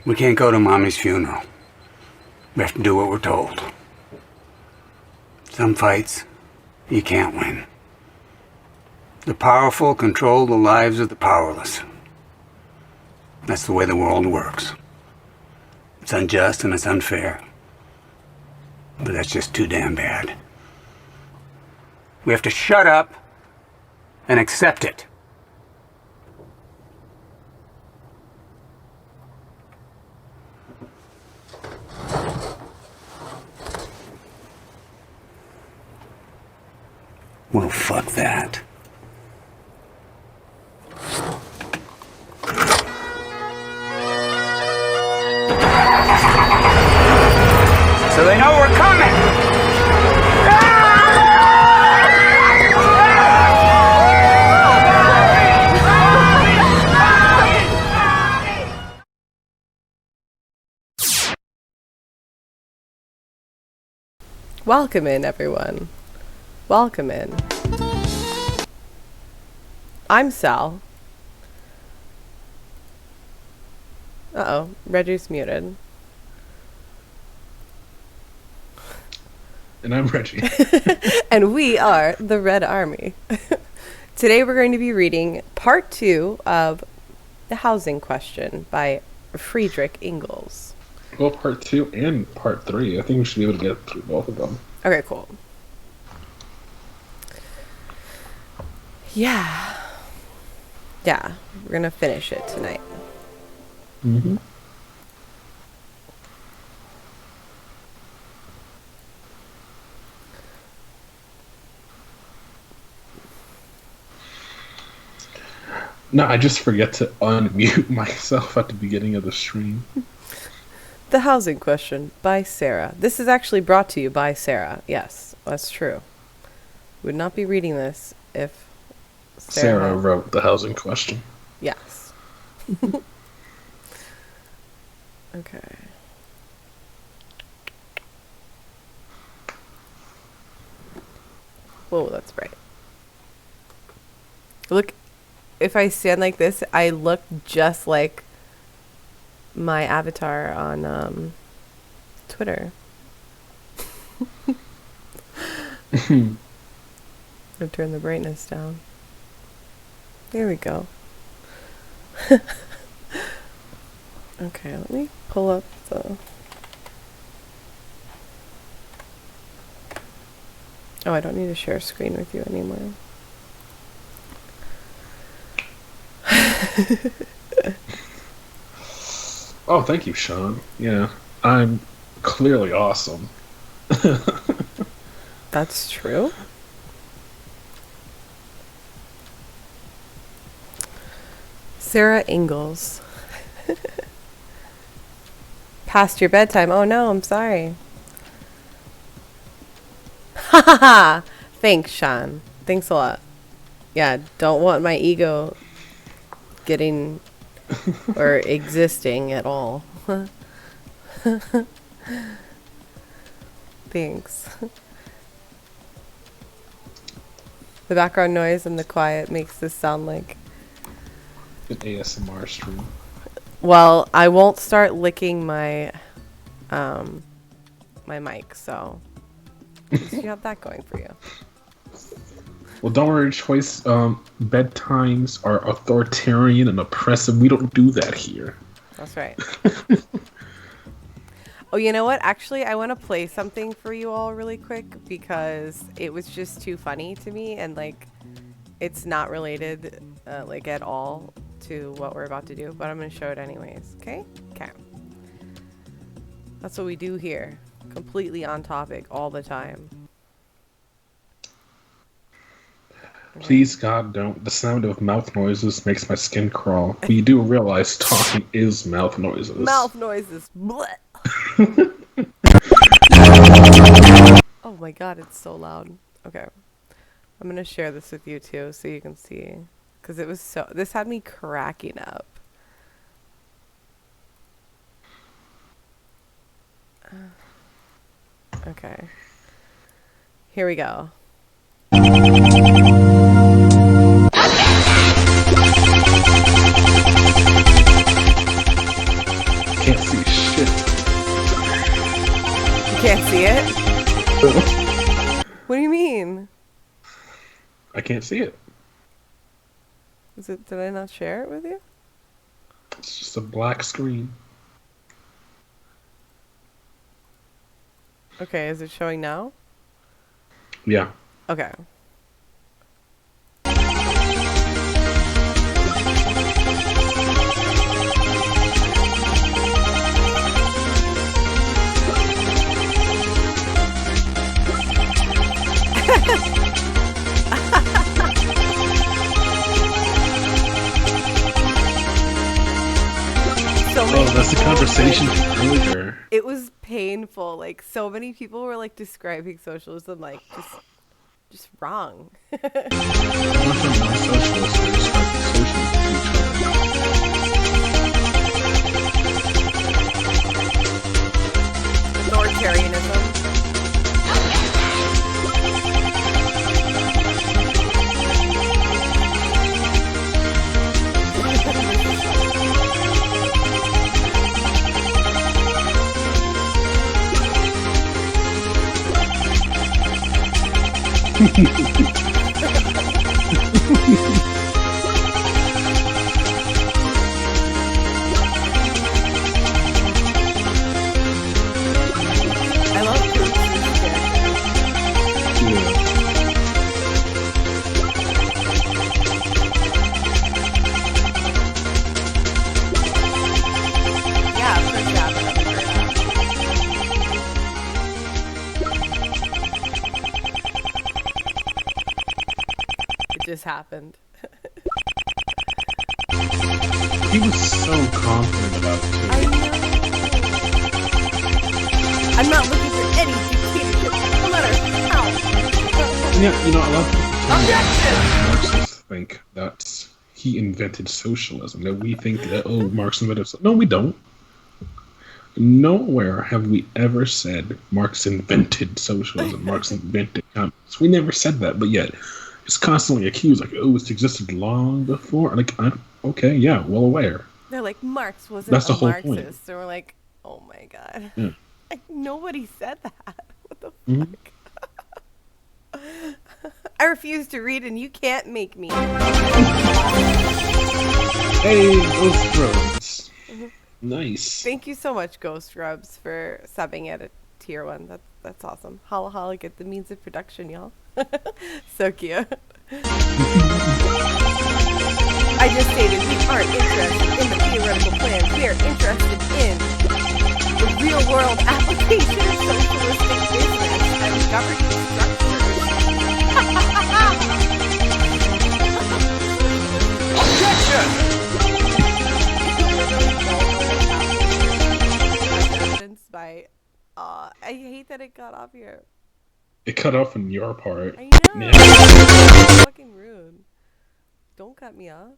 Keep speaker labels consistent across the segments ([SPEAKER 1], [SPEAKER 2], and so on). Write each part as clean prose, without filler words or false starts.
[SPEAKER 1] We can't go to Mommy's funeral. We have to do what we're told. Some fights, you can't win. The powerful control the lives of the powerless. That's the way the world works. It's unjust and it's unfair. But that's just too damn bad. We have to shut up and accept it. Well, fuck that. So they know we're coming!
[SPEAKER 2] Welcome in, everyone. Welcome in. I'm Sal. Uh-oh, Reggie's muted.
[SPEAKER 3] And I'm Reggie.
[SPEAKER 2] And we are the Red Army. Today we're going to be reading part 2 of The Housing Question by Friedrich Engels.
[SPEAKER 3] Well, part 2 and part 3. I think we should be able to get through both of them.
[SPEAKER 2] Okay, cool. Yeah, we're gonna finish it tonight.
[SPEAKER 3] Mm-hmm. No, I just forget to unmute myself at the beginning of the stream.
[SPEAKER 2] The Housing Question by Sarah. This is actually brought to you by Sarah. Yes, that's true. Would not be reading this if
[SPEAKER 3] Sarah wrote The Housing Question.
[SPEAKER 2] Yes. Okay. Whoa, that's bright. Look, if I stand like this, I look just like my avatar on Twitter. I'll turn the brightness down. There we go. Okay, let me pull up the... Oh, I don't need to share a screen with you anymore.
[SPEAKER 3] Oh, thank you, Sean. Yeah, I'm clearly awesome.
[SPEAKER 2] That's true. Sarah Engels. Past your bedtime. Oh no, I'm sorry. Ha ha ha! Thanks, Sean. Thanks a lot. Yeah, don't want my ego getting or existing at all. Thanks. The background noise and the quiet makes this sound like
[SPEAKER 3] An ASMR stream.
[SPEAKER 2] well, I won't start licking my my mic, so at least you have that going for you.
[SPEAKER 3] Well, don't worry, Choice. Bedtimes are authoritarian and oppressive. We don't do that here.
[SPEAKER 2] That's right. Oh, you know what? Actually, I want to play something for you all really quick because it was just too funny to me, and like it's not related like at all to what we're about to do, but I'm going to show it anyways. Okay? Okay. That's what we do here. Completely on topic all the time.
[SPEAKER 3] Please, God, don't. The sound of mouth noises makes my skin crawl. But you do realize talking is mouth noises.
[SPEAKER 2] Mouth noises. Blech. Oh my god, it's so loud. Okay. I'm going to share this with you too so you can see. Because it was so... This had me cracking up. Okay. Here we go.
[SPEAKER 3] Can't
[SPEAKER 2] see it? What do you mean?
[SPEAKER 3] I can't see it.
[SPEAKER 2] Did I not share it with you?
[SPEAKER 3] It's just a black screen.
[SPEAKER 2] Okay, is it showing now?
[SPEAKER 3] Yeah.
[SPEAKER 2] Okay.
[SPEAKER 3] That's the conversation earlier.
[SPEAKER 2] It was painful. Like, so many people were like describing socialism like just wrong. Authoritarianism. I love Coops' character. Yeah, for It just happened.
[SPEAKER 3] He was so confident about it, too.
[SPEAKER 2] I know. I'm not looking for any dictatorship, no matter how.
[SPEAKER 3] Yeah, a lot of
[SPEAKER 2] Objection!
[SPEAKER 3] Marxists think that he invented socialism, that we think that, Marx invented socialism. No, we don't. Nowhere have we ever said Marx invented socialism, Marx invented communism. We never said that, but yet it's constantly accused, like, it's existed long before. Like, okay, yeah, well aware.
[SPEAKER 2] They're like, Marx wasn't
[SPEAKER 3] That's the
[SPEAKER 2] a
[SPEAKER 3] whole
[SPEAKER 2] Marxist.
[SPEAKER 3] point.
[SPEAKER 2] So we're like, oh my god.
[SPEAKER 3] Yeah.
[SPEAKER 2] Like, nobody said that. What the
[SPEAKER 3] Mhm.
[SPEAKER 2] fuck? I refuse to read and you can't make me.
[SPEAKER 3] Hey, Ghost Rose. Nice.
[SPEAKER 2] Thank you so much, Ghost Rubs, for subbing at a tier 1. That's awesome. Holla holla, get the means of production, y'all. So cute. I just stated we aren't interested in the theoretical plan. We are interested in the real world application of socialistic business and governance structures.
[SPEAKER 4] Objection!
[SPEAKER 2] By I hate that it got off here.
[SPEAKER 3] It cut off on your part.
[SPEAKER 2] I know. It's fucking rude. Don't cut me off.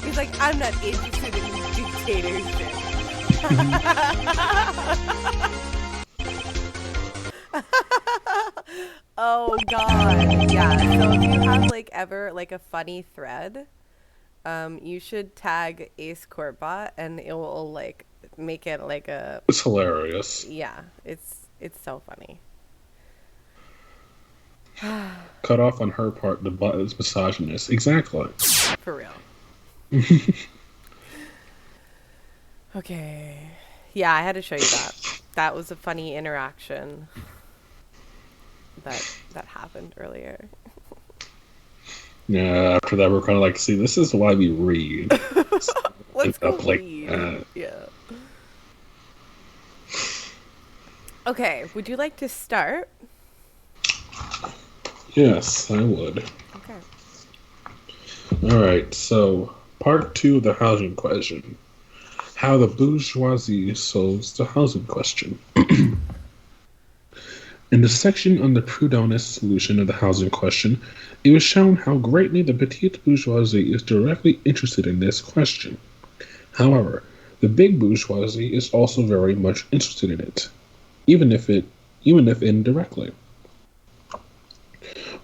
[SPEAKER 2] He's like, I'm not interested in dictatorship. Oh god. Yeah. So if you have like ever like a funny thread, you should tag Ace Courtbot and it will like make it like a.
[SPEAKER 3] It's hilarious.
[SPEAKER 2] Yeah, it's so funny.
[SPEAKER 3] Cut off on her part, the butt is misogynist. Exactly.
[SPEAKER 2] For real. Okay. Yeah, I had to show you that. That was a funny interaction that happened earlier.
[SPEAKER 3] Yeah, after that we're kind of like, see, this is why we read.
[SPEAKER 2] Let's go
[SPEAKER 3] like
[SPEAKER 2] read. Yeah. Okay, would you like to start?
[SPEAKER 3] Yes, I would.
[SPEAKER 2] Okay.
[SPEAKER 3] Alright, so part 2 of the housing question. How the bourgeoisie solves the housing question. In the section on the Proudhonist solution of the housing question, it was shown how greatly the petite bourgeoisie is directly interested in this question. However, the big bourgeoisie is also very much interested in it, even if indirectly.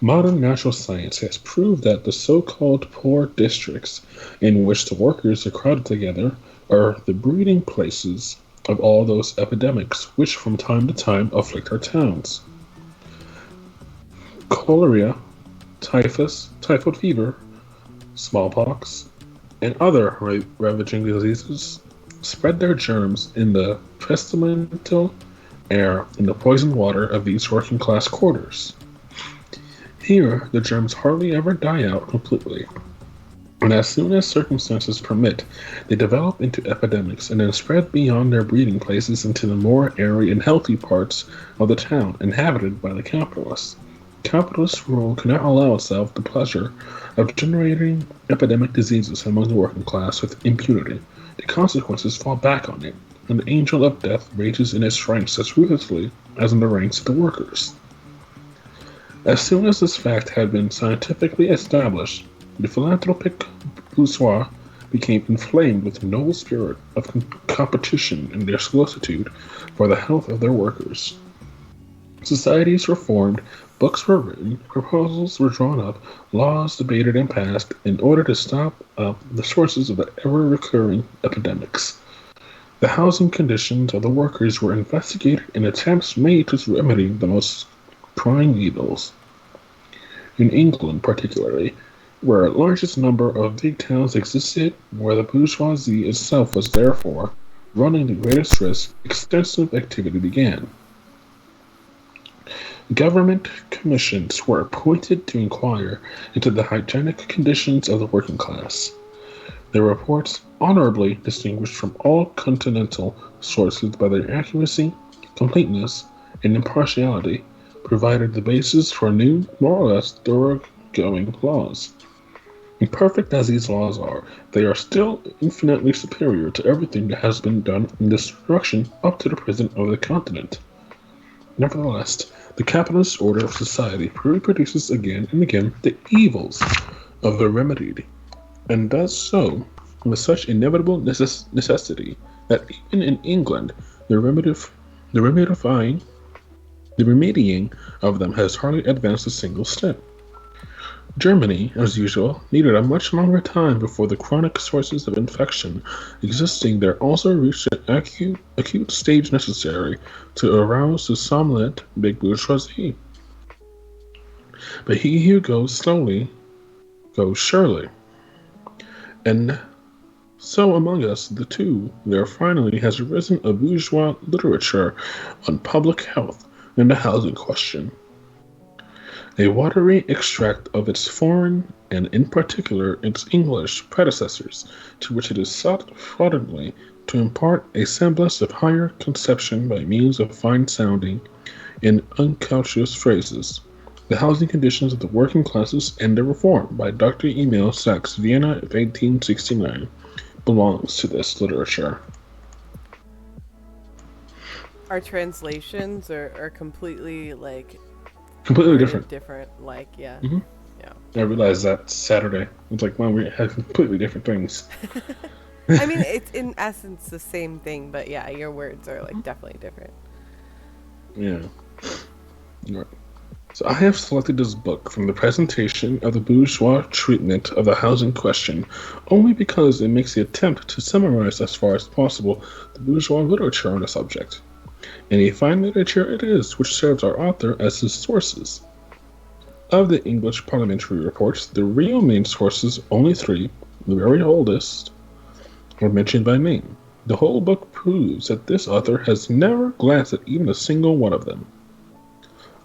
[SPEAKER 3] Modern natural science has proved that the so-called poor districts in which the workers are crowded together are the breeding places of all those epidemics which from time to time afflict our towns. Cholera, typhus, typhoid fever, smallpox, and other ravaging diseases spread their germs in the pestilential air and the poisoned water of these working class quarters. Here, the germs hardly ever die out completely, and as soon as circumstances permit, they develop into epidemics and then spread beyond their breeding places into the more airy and healthy parts of the town inhabited by the capitalists. Capitalist rule cannot allow itself the pleasure of generating epidemic diseases among the working class with impunity. The consequences fall back on it, and the angel of death rages in its ranks as ruthlessly as in the ranks of the workers. As soon as this fact had been scientifically established, the philanthropic bourgeois became inflamed with the noble spirit of competition in their solicitude for the health of their workers. Societies were formed, books were written, proposals were drawn up, laws debated and passed in order to stop up the sources of the ever-recurring epidemics. The housing conditions of the workers were investigated and attempts made to remedy the most crying evils. In England, particularly, where a largest number of big towns existed, where the bourgeoisie itself was therefore running the greatest risk, extensive activity began. Government commissions were appointed to inquire into the hygienic conditions of the working class. Their reports, honorably distinguished from all continental sources by their accuracy, completeness, and impartiality, provided the basis for new, more or less thoroughgoing laws. Imperfect as these laws are, they are still infinitely superior to everything that has been done in this direction up to the present of the continent. Nevertheless, the capitalist order of society reproduces again and again the evils of the remedied, and does so with such inevitable necessity that even in England the remedying of them has hardly advanced a single step. Germany, as usual, needed a much longer time before the chronic sources of infection existing there also reached the acute stage necessary to arouse the somnolent big bourgeoisie. But he who goes slowly goes surely. And so among us, the two, there finally has arisen a bourgeois literature on public health and the housing question. A watery extract of its foreign, and in particular its English, predecessors, to which it is sought fraudulently to impart a semblance of higher conception by means of fine-sounding and uncoutuous phrases. The Housing Conditions of the Working Classes and Their Reform by Dr. Emil Sachs, Vienna of 1869, belongs to this literature.
[SPEAKER 2] Our translations are completely
[SPEAKER 3] Completely different.
[SPEAKER 2] Yeah.
[SPEAKER 3] Mm-hmm.
[SPEAKER 2] Yeah.
[SPEAKER 3] I realized that Saturday. It's like, wow, we have completely different things.
[SPEAKER 2] I mean, it's in essence the same thing, but yeah, your words are definitely different.
[SPEAKER 3] Yeah. Right. So I have selected this book from the presentation of the bourgeois treatment of the housing question only because it makes the attempt to summarize as far as possible the bourgeois literature on the subject. And a fine literature it is, which serves our author as his sources. Of the English parliamentary reports, the real main sources, only three, the very oldest, are mentioned by name. The whole book proves that this author has never glanced at even a single one of them.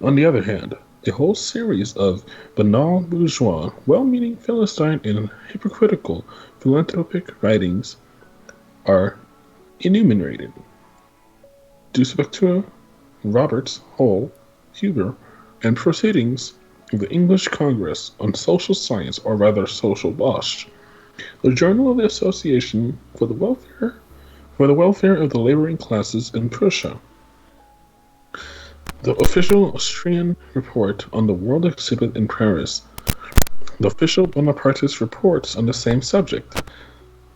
[SPEAKER 3] On the other hand, a whole series of banal bourgeois, well-meaning Philistine and hypocritical philanthropic writings are enumerated. Duspectua, Roberts, Hall, Huber, and Proceedings of the English Congress on Social Science, or rather Social Bosch, the Journal of the Association for the Welfare of the Laboring Classes in Prussia, the official Austrian report on the World Exhibit in Paris, the official Bonapartist reports on the same subject,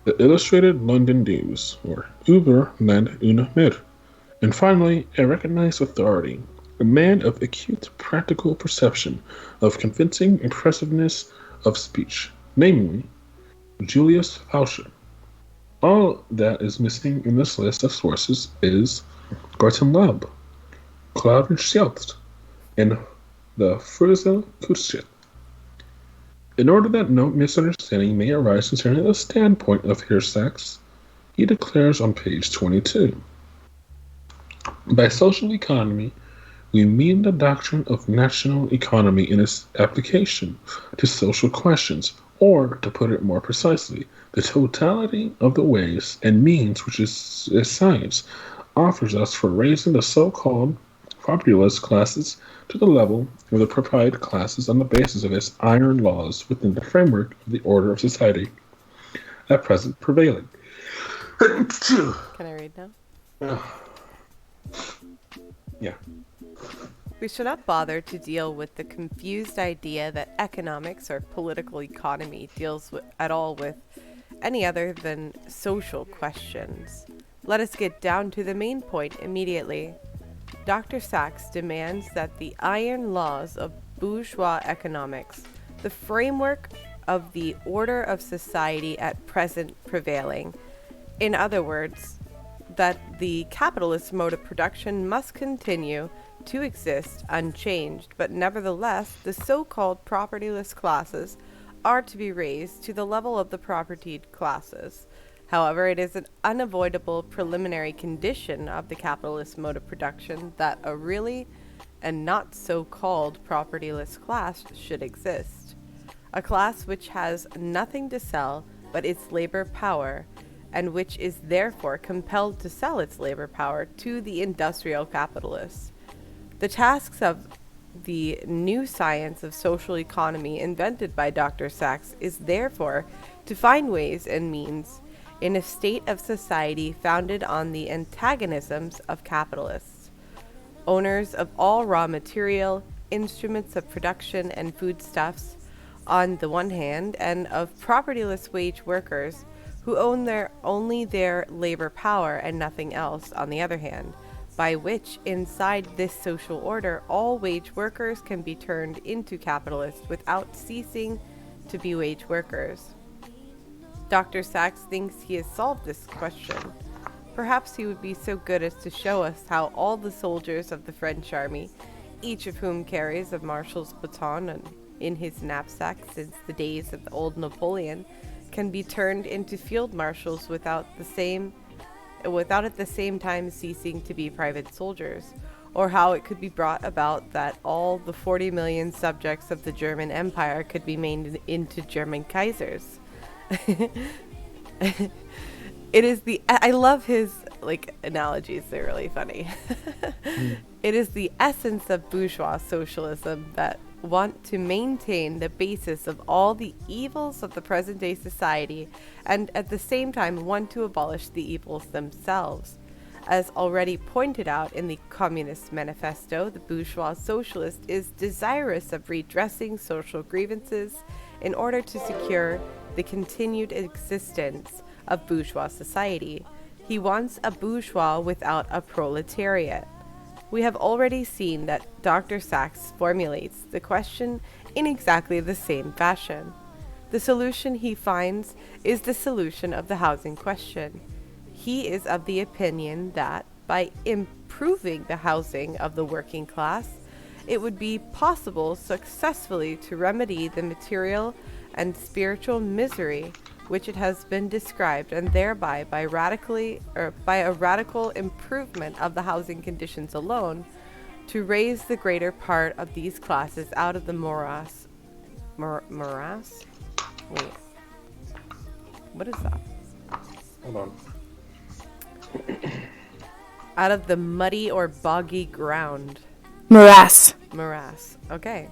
[SPEAKER 3] the Illustrated London News, or Über Land und Meer, and finally, a recognized authority, a man of acute practical perception, of convincing impressiveness of speech, namely Julius Faucher. All that is missing in this list of sources is Gorton Laub, Claude and the Furza Kutsche. In order that no misunderstanding may arise concerning the standpoint of Herr Sachs, he declares on page 22, by social economy, we mean the doctrine of national economy in its application to social questions, or, to put it more precisely, the totality of the ways and means which science offers us for raising the so-called populist classes to the level of the proprietary classes on the basis of its iron laws within the framework of the order of society at present prevailing.
[SPEAKER 2] Can I read now?
[SPEAKER 3] Yeah.
[SPEAKER 2] We should not bother to deal with the confused idea that economics or political economy deals at all with any other than social questions. Let us get down to the main point immediately. Dr. Sachs demands that the iron laws of bourgeois economics, the framework of the order of society at present prevailing, in other words, that the capitalist mode of production must continue to exist unchanged, but nevertheless the so-called propertyless classes are to be raised to the level of the propertied classes. However, it is an unavoidable preliminary condition of the capitalist mode of production that a really and not so-called propertyless class should exist. A class which has nothing to sell but its labor power, and which is therefore compelled to sell its labor power to the industrial capitalists. The tasks of the new science of social economy invented by Dr. Sachs is therefore to find ways and means in a state of society founded on the antagonisms of capitalists, owners of all raw material, instruments of production and foodstuffs on the one hand, and of propertyless wage workers who own only their labor power and nothing else on the other hand, by which, inside this social order, all wage workers can be turned into capitalists without ceasing to be wage workers. Dr. Sachs thinks he has solved this question. Perhaps he would be so good as to show us how all the soldiers of the French army, each of whom carries a marshal's baton in his knapsack since the days of the old Napoleon, can be turned into field marshals without at the same time ceasing to be private soldiers, or how it could be brought about that all the 40 million subjects of the German Empire could be made into German Kaisers. I love his analogies, they're really funny. It is the essence of bourgeois socialism that want to maintain the basis of all the evils of the present day society and at the same time want to abolish the evils themselves. As already pointed out in the Communist Manifesto, the bourgeois socialist is desirous of redressing social grievances in order to secure the continued existence of bourgeois society. He wants a bourgeois without a proletariat. We have already seen that Dr. Sachs formulates the question in exactly the same fashion. The solution he finds is the solution of the housing question. He is of the opinion that, by improving the housing of the working class, it would be possible successfully to remedy the material and spiritual misery which it has been described, and thereby by a radical improvement of the housing conditions alone, to raise the greater part of these classes out of the morass. Morass? Wait. What is that?
[SPEAKER 3] Hold on.
[SPEAKER 2] Out of the muddy or boggy ground.
[SPEAKER 4] Morass.
[SPEAKER 2] Morass. Okay.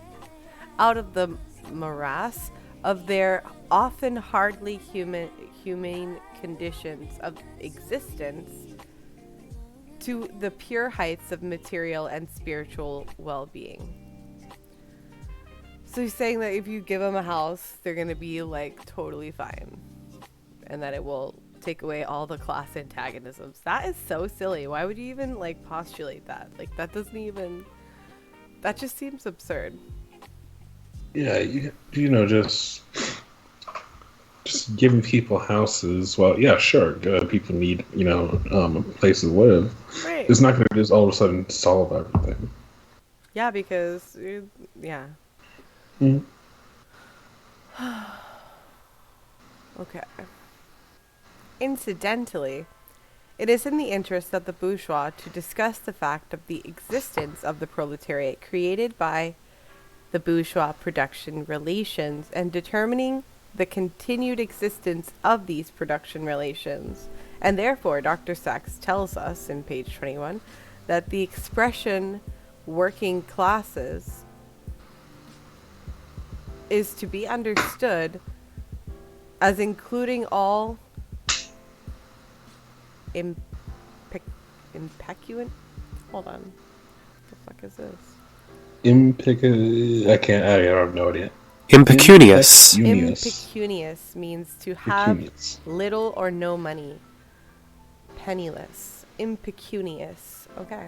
[SPEAKER 2] Out of the morass of their often hardly humane conditions of existence to the pure heights of material and spiritual well-being. So he's saying that if you give them a house, they're going to be totally fine, and that it will take away all the class antagonisms. That is so silly. Why would you even postulate that? That doesn't even That just seems absurd.
[SPEAKER 3] Yeah, just giving people houses. Well, yeah, sure. People need a place to live.
[SPEAKER 2] Right.
[SPEAKER 3] It's not going to just all of a sudden solve everything.
[SPEAKER 2] Yeah, because yeah.
[SPEAKER 3] Mm.
[SPEAKER 2] Okay. Incidentally, it is in the interest of the bourgeois to discuss the fact of the existence of the proletariat created by the bourgeois production relations and determining the continued existence of these production relations. And therefore, Dr. Sachs tells us in page 21 that the expression working classes is to be understood as including all impe- impecuant. Hold on. What the fuck is this?
[SPEAKER 3] I can't. I have no idea.
[SPEAKER 4] Impecunious.
[SPEAKER 2] Impecunious means to have
[SPEAKER 3] Pecunious.
[SPEAKER 2] little or no money. Penniless. Impecunious. Okay.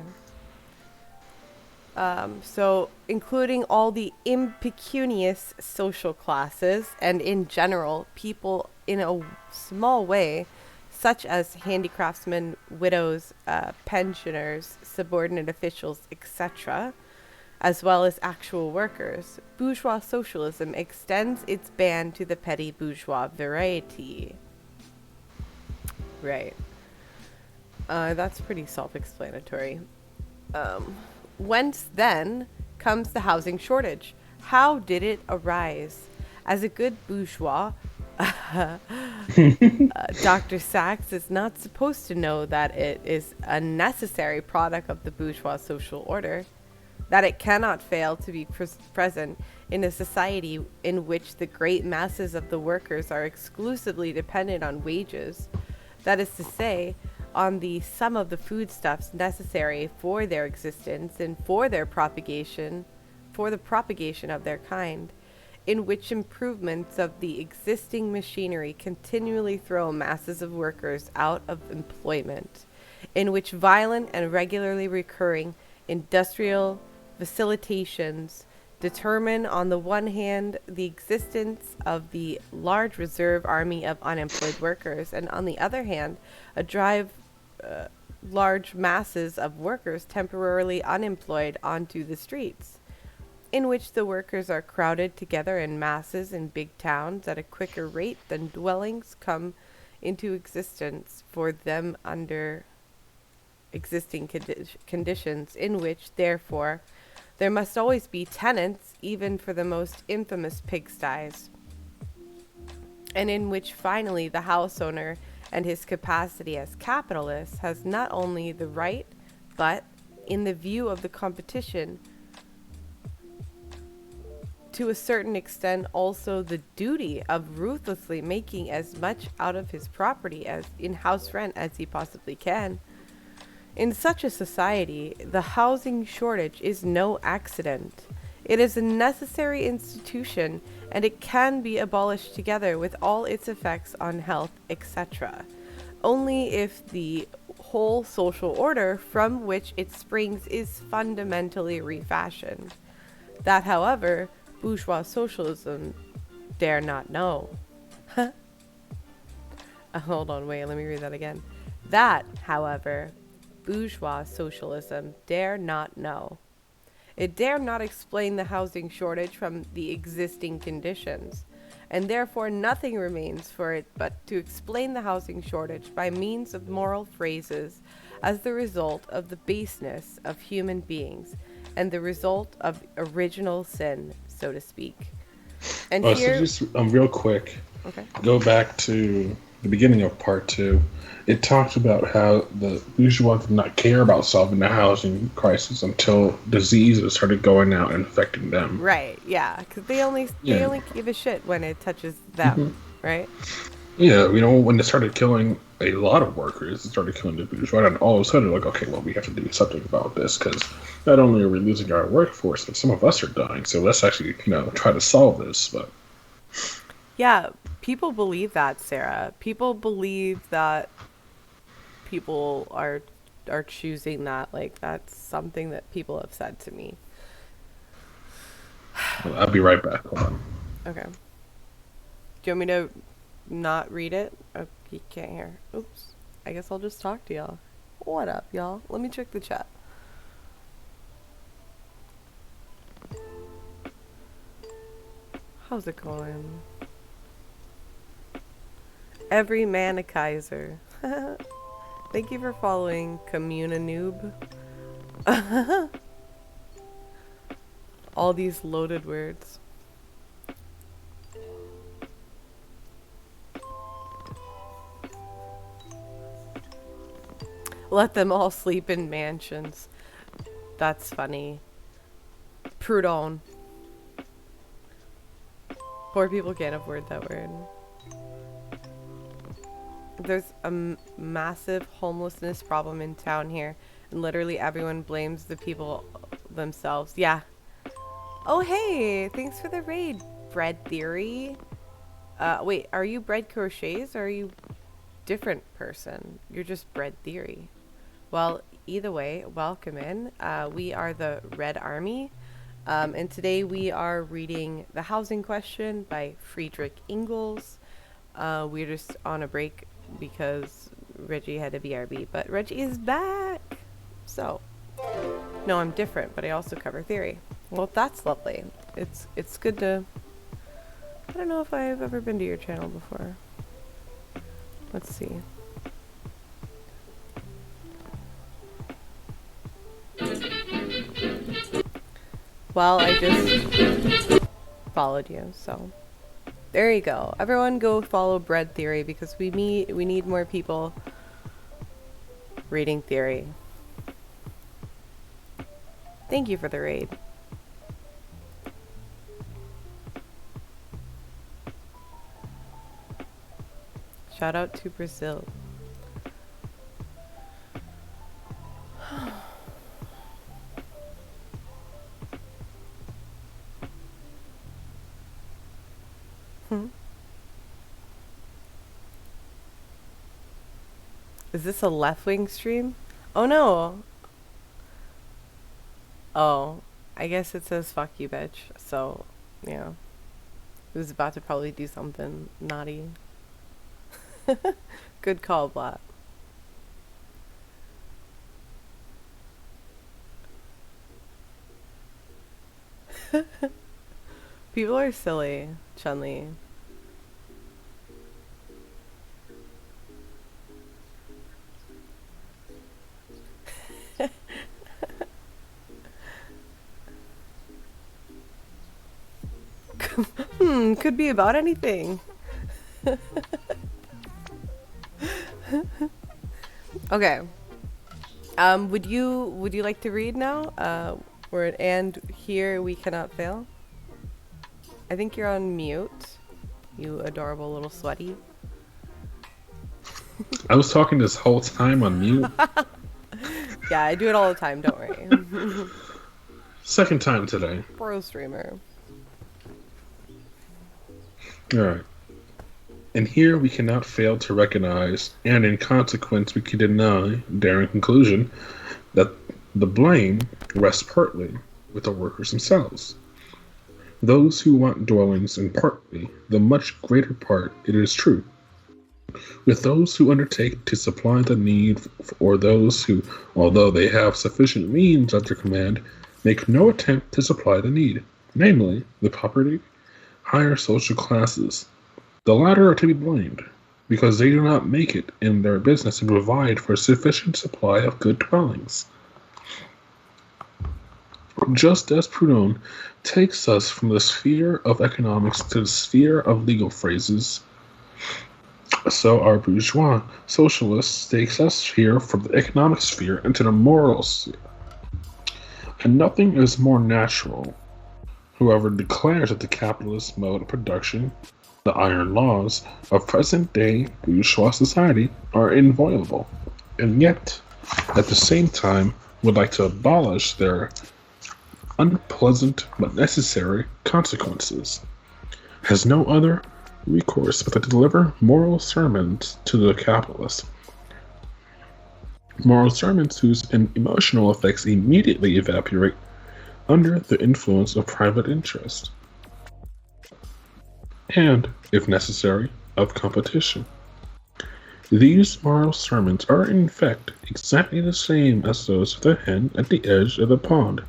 [SPEAKER 2] So, including all the impecunious social classes and in general, people in a small way, such as handicraftsmen, widows, pensioners, subordinate officials, etc., as well as actual workers, bourgeois socialism extends its ban to the petty bourgeois variety. Right. That's pretty self-explanatory. Whence then comes the housing shortage? How did it arise? As a good bourgeois, Dr. Sachs is not supposed to know that it is a necessary product of the bourgeois social order, that it cannot fail to be present in a society in which the great masses of the workers are exclusively dependent on wages, that is to say, on the sum of the foodstuffs necessary for their existence and for their propagation, for the propagation of their kind, in which improvements of the existing machinery continually throw masses of workers out of employment, in which violent and regularly recurring industrial facilitations determine on the one hand the existence of the large reserve army of unemployed workers, and on the other hand a drive large masses of workers temporarily unemployed onto the streets, in which the workers are crowded together in masses in big towns at a quicker rate than dwellings come into existence for them under existing conditions, in which, therefore, there must always be tenants, even for the most infamous pigsties, and in which, finally, the house owner and his capacity as capitalist has not only the right, but, in the view of the competition, to a certain extent also the duty of ruthlessly making as much out of his property as in house rent as he possibly can. In such a society, the housing shortage is no accident. It is a necessary institution, and it can be abolished together with all its effects on health, etc., only if the whole social order from which it springs is fundamentally refashioned. That, however, bourgeois socialism dare not know. Hold on, wait, let me read that again. That, however, bourgeois socialism dare not know. It dare not explain the housing shortage from the existing conditions, and therefore nothing remains for it but to explain the housing shortage by means of moral phrases as the result of the baseness of human beings and the result of original sin, so to speak. And
[SPEAKER 3] So
[SPEAKER 2] here,
[SPEAKER 3] just real quick,
[SPEAKER 2] okay.
[SPEAKER 3] go back to the beginning of part 2. It talks about how the bourgeois did not care about solving the housing crisis until diseases started going out and affecting them.
[SPEAKER 2] Right, yeah, because they only give a shit when it touches them, right?
[SPEAKER 3] Yeah, when they started killing a lot of workers, it started killing the bourgeois, and all of a sudden, like, okay, well, we have to do something about this because not only are we losing our workforce, but some of us are dying. So let's actually, try to solve this. But
[SPEAKER 2] Yeah, people believe that, Sarah. People believe that people are choosing that. Like, that's something that people have said to me.
[SPEAKER 3] Well, I'll be right back. Hold on.
[SPEAKER 2] Okay. Do you want me to not read it? Oh, he can't hear. Oops. I guess I'll just talk to y'all. What up, y'all? Let me check the chat. How's it going? Every Manikizer. Thank you for following Communa Noob. All these loaded words. Let them all sleep in mansions. That's funny. Proudhon. Poor people can't afford that word. There's a massive homelessness problem in town here, and literally everyone blames the people themselves. Yeah. Oh, hey! Thanks for the raid, Bread Theory. Wait, are you Bread Crochets, or are you different person? You're just Bread Theory. Well, either way, welcome in. We are the Red Army, and today we are reading The Housing Question by Friedrich Engels. We're just on a break because Reggie had a BRB, but Reggie is back. So, no, I'm different, but I also cover theory. Well, that's lovely. It's good to... I don't know if I've ever been to your channel before. Let's see. Well, I just followed you, so there you go. Everyone go follow Bread Theory because we need more people reading theory. Thank you for the raid. Shout out to Brazil. Is this a left-wing stream? Oh no! Oh, I guess it says fuck you, bitch. So, yeah. It was about to probably do something naughty. Good call, Blat. People are silly, Chun-Li. Could be about anything. Okay. Would you like to read now? And here we cannot fail. I think you're on mute. You adorable little sweaty.
[SPEAKER 3] I was talking this whole time on mute.
[SPEAKER 2] Yeah, I do it all the time, don't worry.
[SPEAKER 3] Second time today.
[SPEAKER 2] Pro streamer.
[SPEAKER 3] Alright. And here we cannot fail to recognize, and in consequence we can deny, daring conclusion, that the blame rests partly with the workers themselves. Those who want dwellings, and partly, the much greater part, it is true, with those who undertake to supply the need, or those who, although they have sufficient means at their command, make no attempt to supply the need, namely, the property, higher social classes. The latter are to be blamed, because they do not make it in their business to provide for a sufficient supply of good dwellings. Just as Proudhon takes us from the sphere of economics to the sphere of legal phrases, so our bourgeois socialists takes us here from the economic sphere into the moral sphere. And nothing is more natural. Whoever declares that the capitalist mode of production, the iron laws of present-day bourgeois society, are inviolable, and yet, at the same time, would like to abolish their unpleasant but necessary consequences, has no other recourse but to deliver moral sermons to the capitalist. Moral sermons whose emotional effects immediately evaporate under the influence of private interest, and, if necessary, of competition. These moral sermons are in fact exactly the same as those of the hen at the edge of the pond,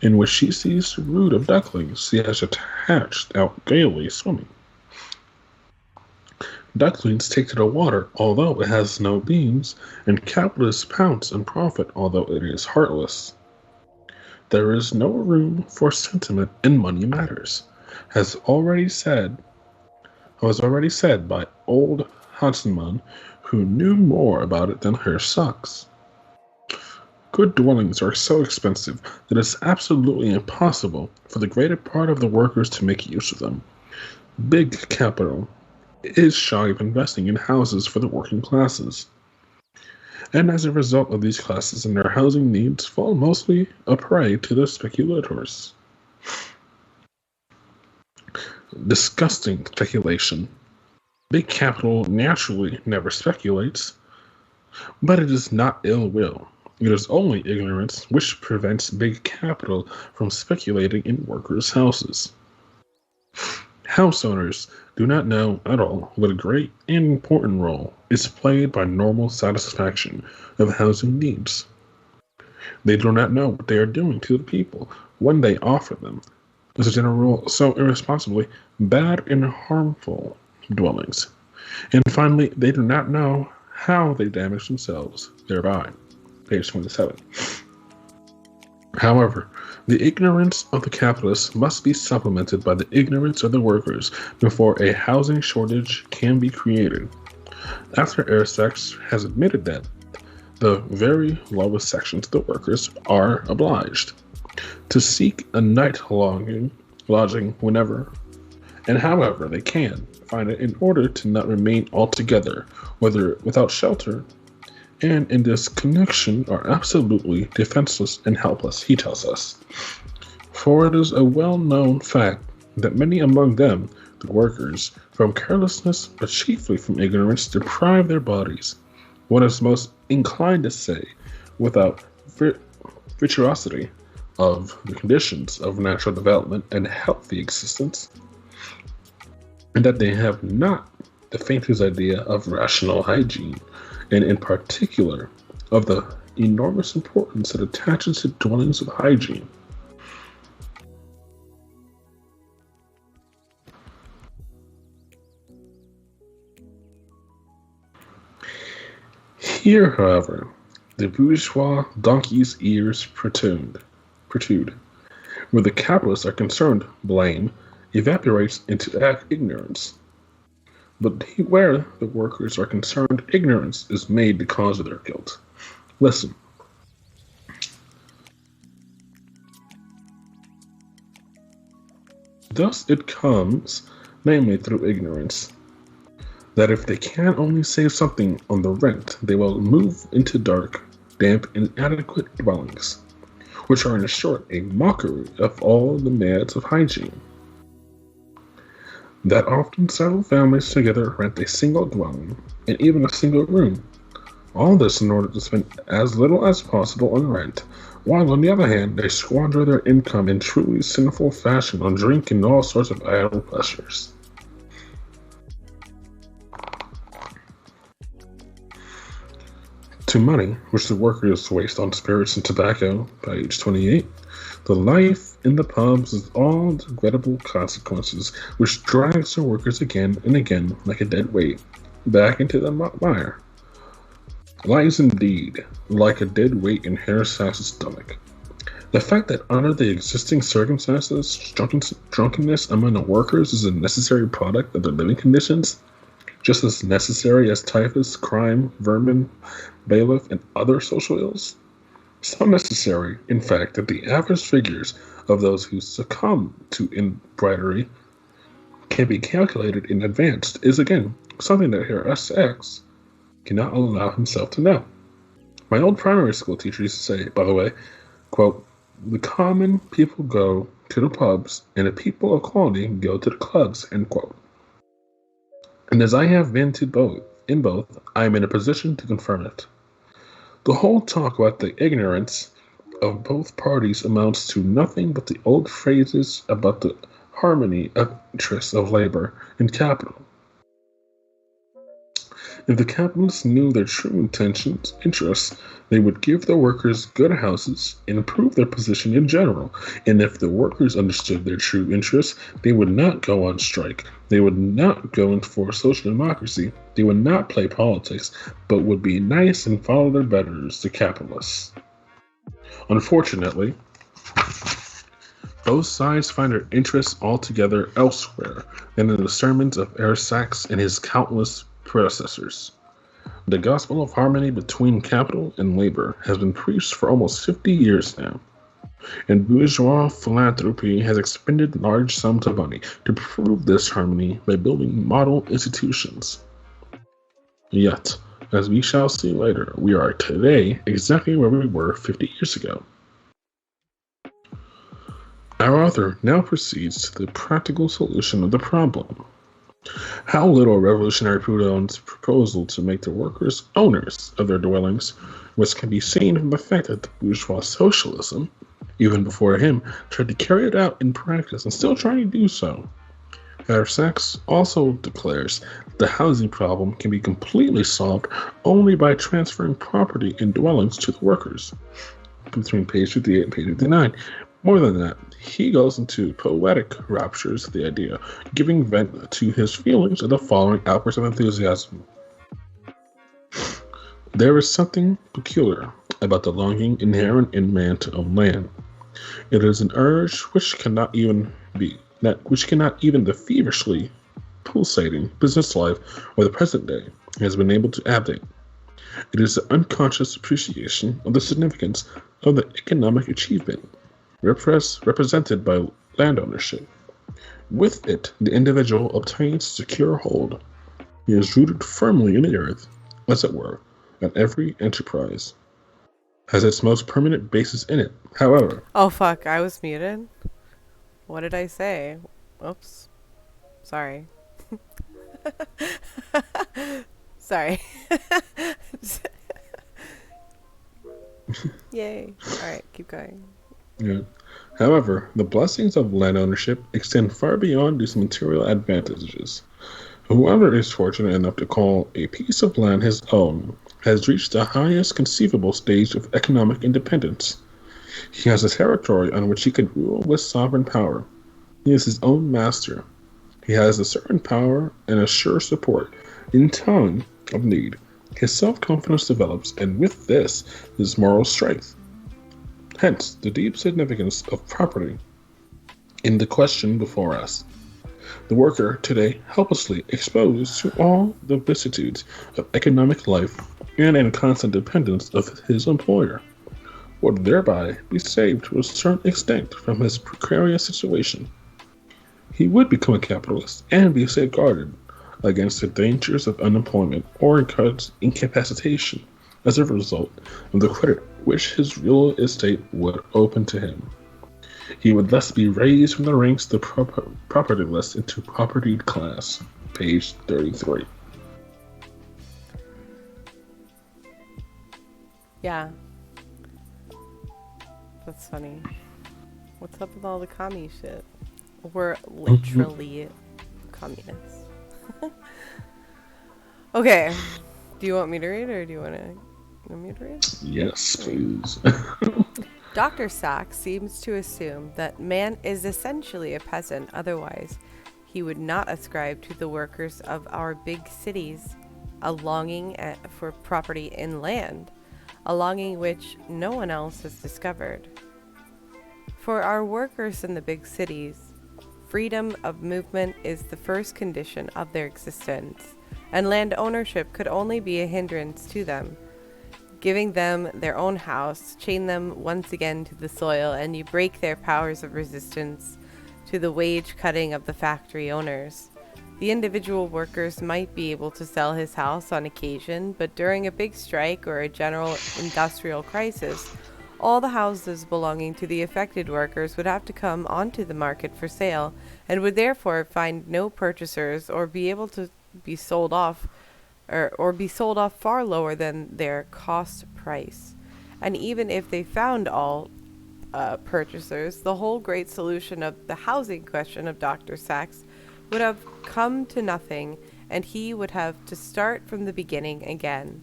[SPEAKER 3] in which she sees the brood of ducklings she has hatched out gaily swimming. Ducklings take to the water, although it has no beams, and capitalists pounce and profit, although it is heartless. There is no room for sentiment in money matters, has already said was already said by old Hanselmann, who knew more about it than Herr Sachs. Good dwellings are so expensive that it's absolutely impossible for the greater part of the workers to make use of them. Big capital is shy of investing in houses for the working classes, and as a result of these classes and their housing needs fall mostly a prey to the speculators. Disgusting speculation. Big capital naturally never speculates, but it is not ill will. It is only ignorance which prevents big capital from speculating in workers' houses. House owners do not know at all what a great and important role is played by normal satisfaction of housing needs. They do not know what they are doing to the people when they offer them, as a general rule, so irresponsibly bad and harmful dwellings. And finally, they do not know how they damage themselves thereby. Page 27. However, the ignorance of the capitalists must be supplemented by the ignorance of the workers before a housing shortage can be created. After Herr Sachs has admitted that the very lowest sections of the workers are obliged to seek a night lodging whenever and however they can find it in order to not remain altogether without shelter, and in this connection are absolutely defenseless and helpless, he tells us. For it is a well-known fact that many among them, the workers, from carelessness, but chiefly from ignorance, deprive their bodies, one is most inclined to say, without virtuosity, of the conditions of natural development and healthy existence, and that they have not the faintest idea of rational hygiene, and in particular of the enormous importance that attaches to dwellings of hygiene. Here, however, the bourgeois donkey's ears protrude. Where the capitalists are concerned, blame evaporates into ignorance. But where the workers are concerned, ignorance is made the cause of their guilt. Listen. Thus it comes, namely through ignorance, that if they can only save something on the rent, they will move into dark, damp, inadequate dwellings, which are in short a mockery of all the merits of hygiene. That often several families together rent a single dwelling, and even a single room. All this in order to spend as little as possible on rent, while on the other hand they squander their income in truly sinful fashion on drink and all sorts of idle pleasures. To money, which the workers waste on spirits and tobacco, page 28, the life in the pubs is all the regrettable consequences which drags the workers again and again like a dead weight back into the mire. Lies indeed like a dead weight in Herr Sachs's stomach. The fact that under the existing circumstances, drunkenness among the workers is a necessary product of their living conditions, just as necessary as typhus, crime, vermin, bailiff, and other social ills. So necessary, in fact, that the average figures of those who succumb to inebriety can be calculated in advance is again something that Herr Sachs cannot allow himself to know. My old primary school teacher used to say, by the way, quote, "The common people go to the pubs and the people of quality go to the clubs," end quote. And as I have been to both, I am in a position to confirm it. The whole talk about the ignorance of both parties amounts to nothing but the old phrases about the harmony of interests of labor and capital. If the capitalists knew their true interests, they would give their workers good houses and improve their position in general. And if the workers understood their true interests, they would not go on strike. They would not go in for social democracy. They would not play politics, but would be nice and follow their betters, the capitalists. Unfortunately, both sides find their interests altogether elsewhere than in the sermons of Arsaces and his countless predecessors. The gospel of harmony between capital and labor has been preached for almost 50 years now, and bourgeois philanthropy has expended large sums of money to prove this harmony by building model institutions. Yet, as we shall see later, we are today exactly where we were 50 years ago. Our author now proceeds to the practical solution of the problem. How little Revolutionary Proudhon's proposal to make the workers owners of their dwellings, which can be seen from the fact that the bourgeois socialism, even before him, tried to carry it out in practice and still trying to do so. Arsaces also declares that the housing problem can be completely solved only by transferring property and dwellings to the workers. Between page 58 and page 59, more than that, he goes into poetic raptures of the idea, giving vent to his feelings in the following outbursts of enthusiasm. There is something peculiar about the longing inherent in man to own land. It is an urge which cannot even the feverishly pulsating business life of the present day has been able to abdicate. It is the unconscious appreciation of the significance of the economic achievement represented by land ownership. With it, the individual obtains secure hold. He is rooted firmly in the earth, as it were, and every enterprise has its most permanent basis in it. However,
[SPEAKER 2] Oh fuck, I was muted. What did I say? Oops. Sorry. Sorry. Yay. Alright, keep going.
[SPEAKER 3] yeah. However, the blessings of land ownership extend far beyond these material advantages. Whoever is fortunate enough to call a piece of land his own has reached the highest conceivable stage of economic independence. He has a territory on which he can rule with sovereign power. He is his own master. He has a certain power and a sure support. In time of need, his self-confidence develops, and with this, his moral strength. Hence, the deep significance of property in the question before us. The worker, today helplessly exposed to all the vicissitudes of economic life and in constant dependence of his employer, would thereby be saved to a certain extent from his precarious situation. He would become a capitalist and be safeguarded against the dangers of unemployment or incapacitation as a result of the credit which his real estate would open to him. He would thus be raised from the ranks of the propertyless into propertied class. Page 33.
[SPEAKER 2] Yeah. That's funny. What's up with all the commie shit? We're literally communists. Okay. Do you want me to read or do you want me to read?
[SPEAKER 3] Yes, please.
[SPEAKER 2] Dr. Sachs seems to assume that man is essentially a peasant, otherwise he would not ascribe to the workers of our big cities a longing for property in land, a longing which no one else has discovered. For our workers in the big cities, freedom of movement is the first condition of their existence, and land ownership could only be a hindrance to them. Giving them their own house, chain them once again to the soil, and you break their powers of resistance to the wage cutting of the factory owners. The individual workers might be able to sell his house on occasion, but during a big strike or a general industrial crisis, all the houses belonging to the affected workers would have to come onto the market for sale, and would therefore find no purchasers or be able to be sold off or be sold off far lower than their cost price. And even if they found all purchasers, the whole great solution of the housing question of Dr. Sachs would have come to nothing, and he would have to start from the beginning again.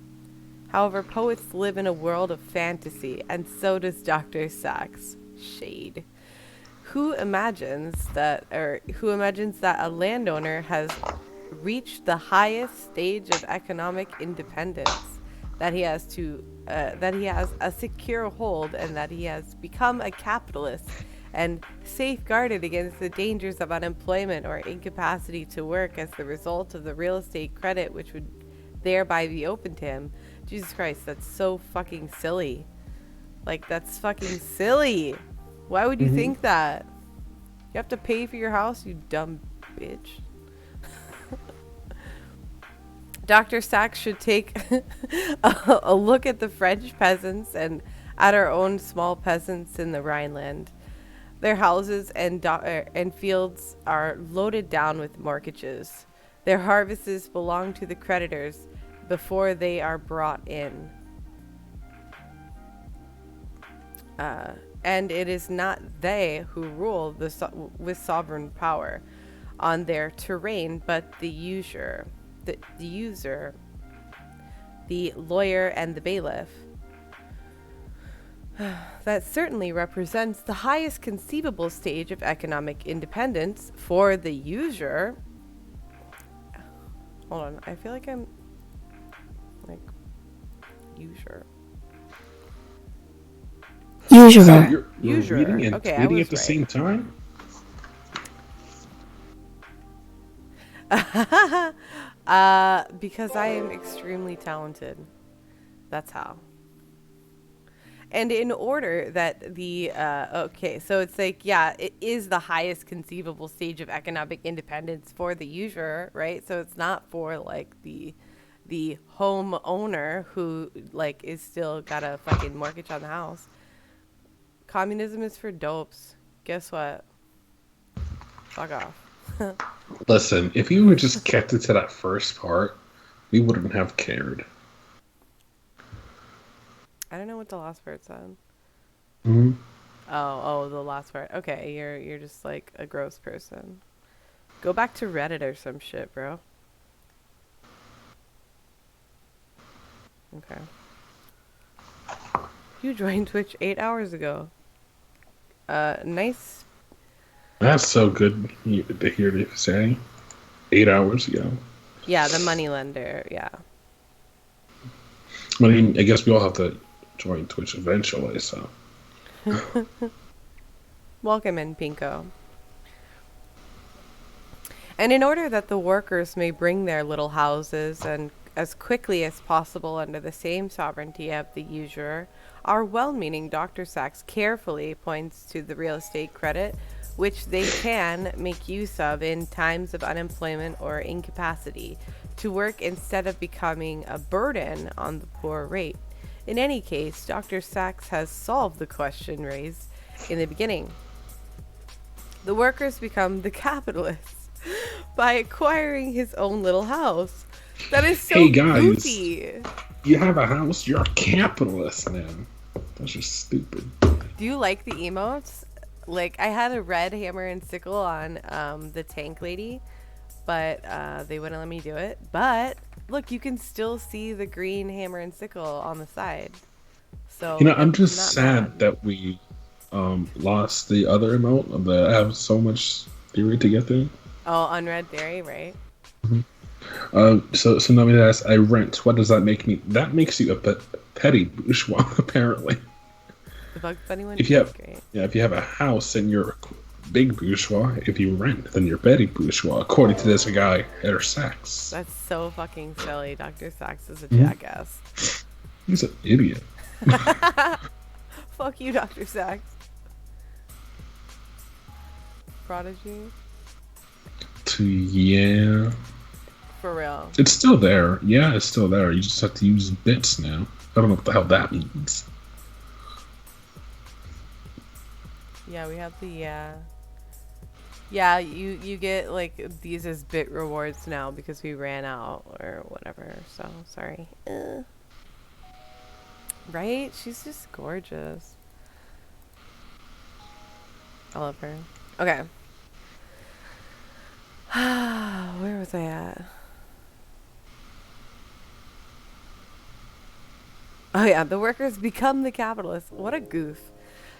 [SPEAKER 2] However, poets live in a world of fantasy, and so does Dr. Sachs. Shade. Who imagines that a landowner has reached the highest stage of economic independence, that he has a secure hold, and that he has become a capitalist and safeguarded against the dangers of unemployment or incapacity to work as the result of the real estate credit which would thereby be open to him. Jesus Christ, that's so fucking silly. Like, that's fucking silly. Why would you think that? You have to pay for your house, you dumb bitch. Dr. Sachs should take a look at the French peasants and at our own small peasants in the Rhineland. Their houses and fields are loaded down with mortgages. Their harvests belong to the creditors before they are brought in. And it is not they who rule with sovereign power on their terrain, but the user, the lawyer, and the bailiff. That certainly represents the highest conceivable stage of economic independence for the user. Hold on, I feel like I'm like user.
[SPEAKER 3] So you're
[SPEAKER 2] Usurer.
[SPEAKER 3] reading and
[SPEAKER 2] Okay, I
[SPEAKER 3] tweeting
[SPEAKER 2] was
[SPEAKER 3] at the
[SPEAKER 2] right.
[SPEAKER 3] same time?
[SPEAKER 2] Because I am extremely talented. That's how. And in order that okay, so it's like, yeah, it is the highest conceivable stage of economic independence for the usurer, right? So it's not for like the home owner who like is still got a fucking mortgage on the house. Communism is for dopes. Guess what? Fuck off.
[SPEAKER 3] Listen, if you had just kept it to that first part, we wouldn't have cared.
[SPEAKER 2] I don't know what the last part said.
[SPEAKER 3] Mm-hmm.
[SPEAKER 2] Oh, the last part. Okay, you're just like a gross person. Go back to Reddit or some shit, bro. Okay. You joined Twitch 8 hours ago. Nice.
[SPEAKER 3] That's so good to hear you say. 8 hours ago.
[SPEAKER 2] Yeah, the moneylender. Yeah.
[SPEAKER 3] I mean, I guess we all have to join Twitch eventually, so.
[SPEAKER 2] Welcome in, Pinko. And in order that the workers may bring their little houses and as quickly as possible under the same sovereignty of the usurer, our well-meaning Dr. Sachs carefully points to the real estate credit which they can make use of in times of unemployment or incapacity to work instead of becoming a burden on the poor rate. In any case, Dr. Sachs has solved the question raised in the beginning. The workers become the capitalists by acquiring his own little house. That is so
[SPEAKER 3] Hey guys,
[SPEAKER 2] goofy.
[SPEAKER 3] you have a house, you're a capitalist now. That's just stupid.
[SPEAKER 2] Do you like the emotes? Like, I had a red hammer and sickle on the tank lady, but they wouldn't let me do it. But look, you can still see the green hammer and sickle on the side. So
[SPEAKER 3] You know,
[SPEAKER 2] like,
[SPEAKER 3] I'm just
[SPEAKER 2] not
[SPEAKER 3] sad
[SPEAKER 2] mad.
[SPEAKER 3] that we lost the other emote. That I have so much theory to get through.
[SPEAKER 2] Oh, unread theory, right?
[SPEAKER 3] So now me ask, I rent. What does that make me? That makes you a petty bourgeois, apparently.
[SPEAKER 2] The Bugs Bunny one
[SPEAKER 3] If
[SPEAKER 2] is
[SPEAKER 3] you have,
[SPEAKER 2] great.
[SPEAKER 3] yeah, if you have a house and you're big bourgeois, if you rent, then you're petty bourgeois, according to this guy, Herr Sachs.
[SPEAKER 2] That's so fucking silly. Dr. Sachs is a jackass.
[SPEAKER 3] He's an idiot.
[SPEAKER 2] Fuck you, Dr. Sachs. Prodigy?
[SPEAKER 3] Yeah.
[SPEAKER 2] For real.
[SPEAKER 3] It's still there. Yeah, it's still there. You just have to use bits now. I don't know what the hell that means.
[SPEAKER 2] Yeah, we have the, yeah, you get, like, these as bit rewards now because we ran out or whatever, so sorry. Right? She's just gorgeous. I love her. Okay. Where was I at? Oh yeah, the workers become the capitalists. What a goof.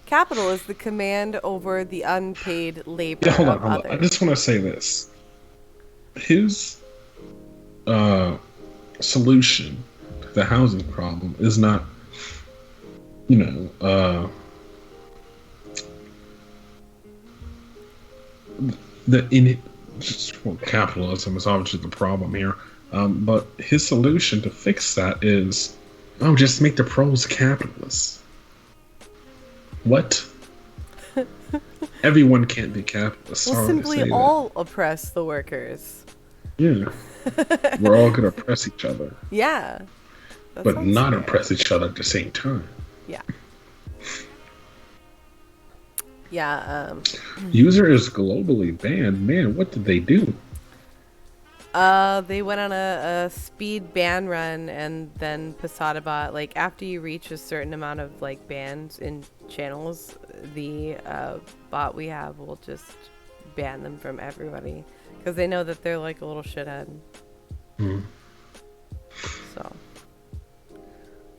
[SPEAKER 2] Capital is the command over the unpaid labor
[SPEAKER 3] Yeah, hold on,
[SPEAKER 2] of
[SPEAKER 3] hold on. I
[SPEAKER 2] others.
[SPEAKER 3] just want to say this. His uh, solution to the housing problem is not, you know, the in well, capitalism is obviously the problem here. But his solution to fix that is, oh, just make the pros capitalists. What? Everyone can't be capitalist.
[SPEAKER 2] We'll
[SPEAKER 3] Sorry to
[SPEAKER 2] simply
[SPEAKER 3] say that.
[SPEAKER 2] all oppress the workers.
[SPEAKER 3] Yeah, we're all gonna oppress each other,
[SPEAKER 2] Yeah, that
[SPEAKER 3] but
[SPEAKER 2] sounds
[SPEAKER 3] not
[SPEAKER 2] fair.
[SPEAKER 3] oppress each other at the same time.
[SPEAKER 2] Yeah. Yeah,
[SPEAKER 3] User is globally banned. Man, what did they do?
[SPEAKER 2] they went on a speed ban run, and then Posada bot, like, after you reach a certain amount of, like, bans in channels, the bot we have will just ban them from everybody. Because they know that they're, like, a little shithead.
[SPEAKER 3] Hmm.
[SPEAKER 2] So.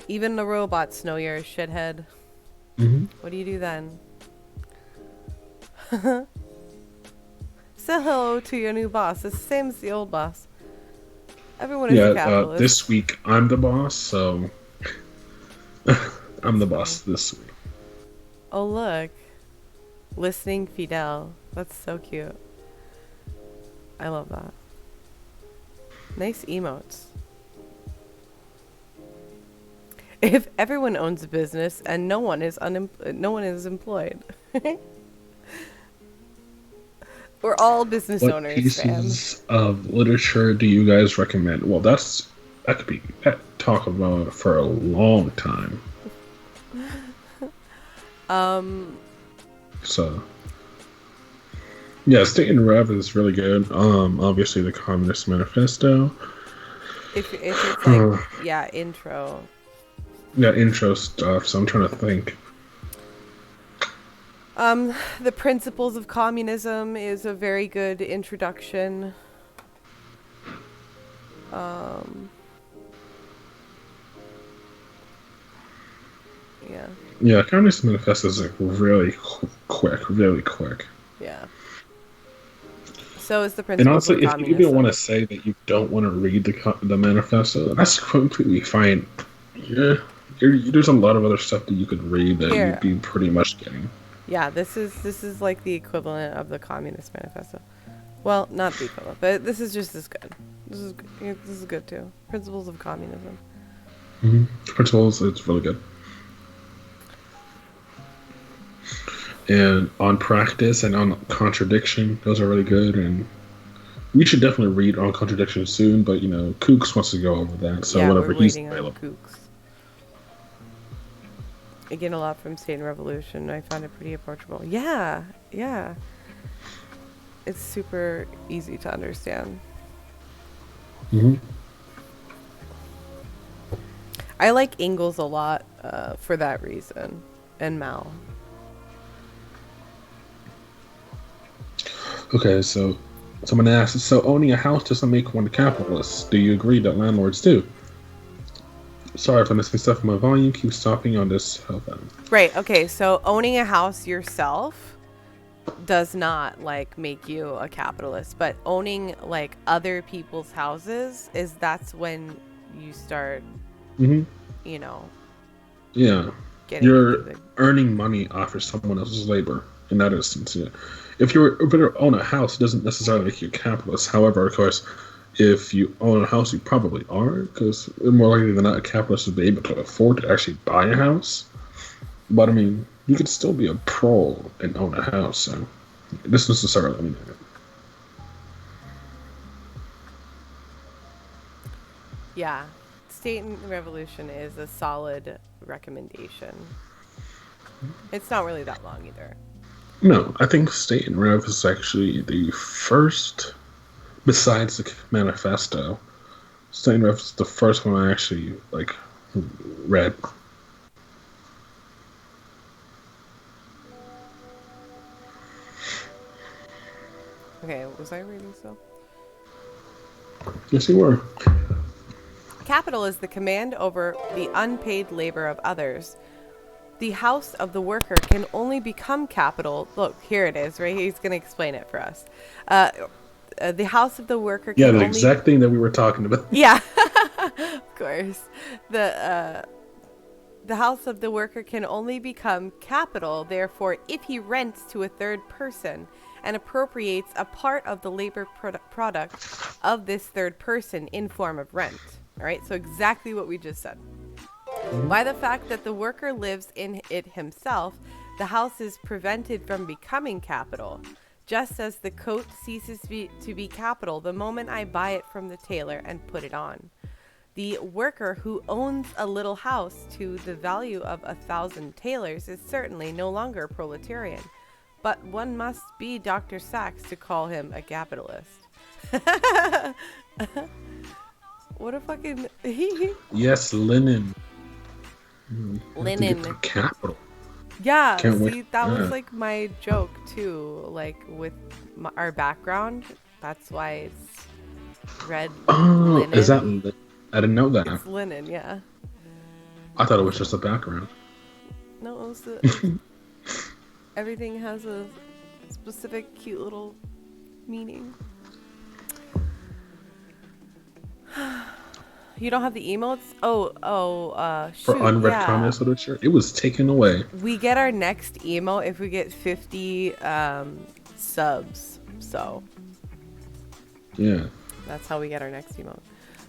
[SPEAKER 2] Even the robots know you're a shithead.
[SPEAKER 3] Hmm.
[SPEAKER 2] What do you do then? Say hello to your new boss. It's the same as the old boss. Everyone is a
[SPEAKER 3] Yeah,
[SPEAKER 2] capitalist.
[SPEAKER 3] this week I'm the boss, so I'm the
[SPEAKER 2] That's
[SPEAKER 3] boss
[SPEAKER 2] funny.
[SPEAKER 3] this week.
[SPEAKER 2] Oh, look. Listening Fidel. That's so cute. I love that. Nice emotes. If everyone owns a business and no one is employed. We're all business
[SPEAKER 3] What
[SPEAKER 2] owners, fam.
[SPEAKER 3] pieces of literature do you guys recommend? Well, that could be that talk about for a long time.
[SPEAKER 2] Um,
[SPEAKER 3] So yeah, State and Rev is really good. Obviously the Communist Manifesto.
[SPEAKER 2] if it's like, yeah, intro.
[SPEAKER 3] Yeah, intro stuff. So I'm trying to think.
[SPEAKER 2] The Principles of Communism is a very good introduction. Yeah,
[SPEAKER 3] Yeah, Communist Manifesto is like really really quick.
[SPEAKER 2] yeah. So is the
[SPEAKER 3] And
[SPEAKER 2] Principles of
[SPEAKER 3] honestly, if you even want to
[SPEAKER 2] Communism.
[SPEAKER 3] say that you don't want to read the manifesto, that's completely fine. Yeah, there's a lot of other stuff that you could read that you'd
[SPEAKER 2] Here,
[SPEAKER 3] be pretty much getting.
[SPEAKER 2] yeah, this is like the equivalent of the Communist Manifesto. Well, not the equivalent, but this is just as good. This is good too. Principles of Communism.
[SPEAKER 3] Mm-hmm. Principles, it's really good. And on practice and on contradiction, those are really good. And we should definitely read on contradiction soon. But Kooks wants to go over that, so
[SPEAKER 2] Yeah,
[SPEAKER 3] whatever
[SPEAKER 2] we're
[SPEAKER 3] he's
[SPEAKER 2] waiting on
[SPEAKER 3] available.
[SPEAKER 2] Kooks. I get a lot from State and Revolution. I find it pretty approachable. Yeah, yeah. It's super easy to understand.
[SPEAKER 3] Mm-hmm.
[SPEAKER 2] I like Engels a lot for that reason, and Mal.
[SPEAKER 3] Okay, so someone asks, so owning a house doesn't make one a capitalist. Do you agree that landlords do? Sorry if I'm missing stuff in my volume. Keep stopping on this.
[SPEAKER 2] Right. Okay. So owning a house yourself does not like make you a capitalist, but owning like other people's houses that's when you start,
[SPEAKER 3] Mm-hmm.
[SPEAKER 2] you know,
[SPEAKER 3] Yeah.
[SPEAKER 2] getting into
[SPEAKER 3] You're earning money off of someone else's labor in that instance. Yeah. If you own a house, it doesn't necessarily make you a capitalist. However, of course, if you own a house, you probably are, because more likely than not, a capitalist would be able to afford to actually buy a house. But I mean, you could still be a pro and own a house. So this necessarily. I mean,
[SPEAKER 2] Yeah. State and Revolution is a solid recommendation. It's not really that long either.
[SPEAKER 3] no, I think State and Rev is actually the first, besides the manifesto. State and Rev is the first one I actually read.
[SPEAKER 2] Okay, was I reading still?
[SPEAKER 3] Yes, you were.
[SPEAKER 2] Capital is the command over the unpaid labor of others. The house of the worker can only become capital. Look, here it is, right? He's going to explain it for us. The house of the worker
[SPEAKER 3] Yeah,
[SPEAKER 2] can
[SPEAKER 3] the
[SPEAKER 2] only.
[SPEAKER 3] exact thing that we were talking about.
[SPEAKER 2] Yeah, of course. The house of the worker can only become capital, therefore, if he rents to a third person and appropriates a part of the labor product of this third person in form of rent. All right, so exactly what we just said. By the fact that the worker lives in it himself, the house is prevented from becoming capital, just as the coat ceases to be capital the moment I buy it from the tailor and put it on. The worker who owns a little house to the value of 1,000 tailors is certainly no longer a proletarian, but one must be Dr. Sachs to call him a capitalist. What a fucking
[SPEAKER 3] Yes, linen.
[SPEAKER 2] linen.
[SPEAKER 3] Capital.
[SPEAKER 2] Yeah,
[SPEAKER 3] Can't
[SPEAKER 2] see,
[SPEAKER 3] wait.
[SPEAKER 2] that was
[SPEAKER 3] Yeah.
[SPEAKER 2] like my joke too. Like with our background, that's why it's red
[SPEAKER 3] Oh,
[SPEAKER 2] linen.
[SPEAKER 3] is that? I didn't know that.
[SPEAKER 2] It's linen, yeah.
[SPEAKER 3] I thought it was just a background.
[SPEAKER 2] No, everything has a specific, cute little meaning. You don't have the emotes? Shoot,
[SPEAKER 3] For unread
[SPEAKER 2] yeah.
[SPEAKER 3] comments literature, it was taken away.
[SPEAKER 2] We get our next emote if we get 50 subs. So
[SPEAKER 3] Yeah.
[SPEAKER 2] that's how we get our next emote.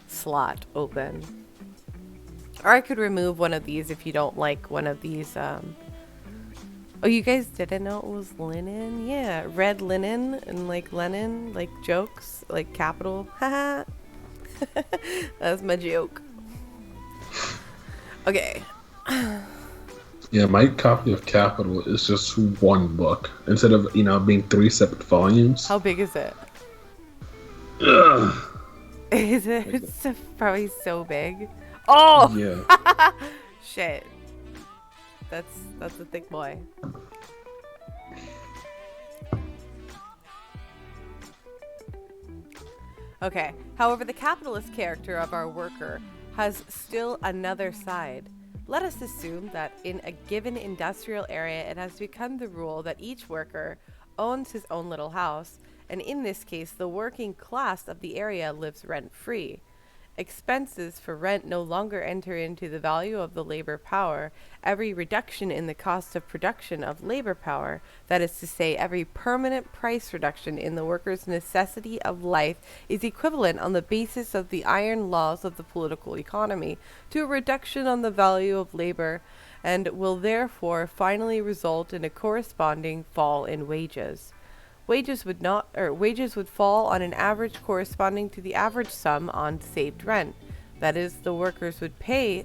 [SPEAKER 2] Slot open. Or I could remove one of these if you don't like one of these. Oh, you guys didn't know it was linen? Yeah, red linen and like Lenin, like jokes, like capital. Haha. That's my joke. Okay.
[SPEAKER 3] Yeah, my copy of Capital is just one book instead of being 3 separate volumes.
[SPEAKER 2] How big is it?
[SPEAKER 3] Ugh.
[SPEAKER 2] Is it? It's probably so big. Oh!
[SPEAKER 3] Yeah.
[SPEAKER 2] Shit. That's a thick boy. Okay. However, the capitalist character of our worker has still another side. Let us assume that in a given industrial area, it has become the rule that each worker owns his own little house, and in this case, the working class of the area lives rent-free. Expenses for rent no longer enter into the value of the labor power. Every reduction in the cost of production of labor power, that is to say, every permanent price reduction in the worker's necessity of life, is equivalent on the basis of the iron laws of the political economy to a reduction on the value of labor, and will therefore finally result in a corresponding fall in wages. Wages would fall on an average corresponding to the average sum on saved rent. That is, the workers would pay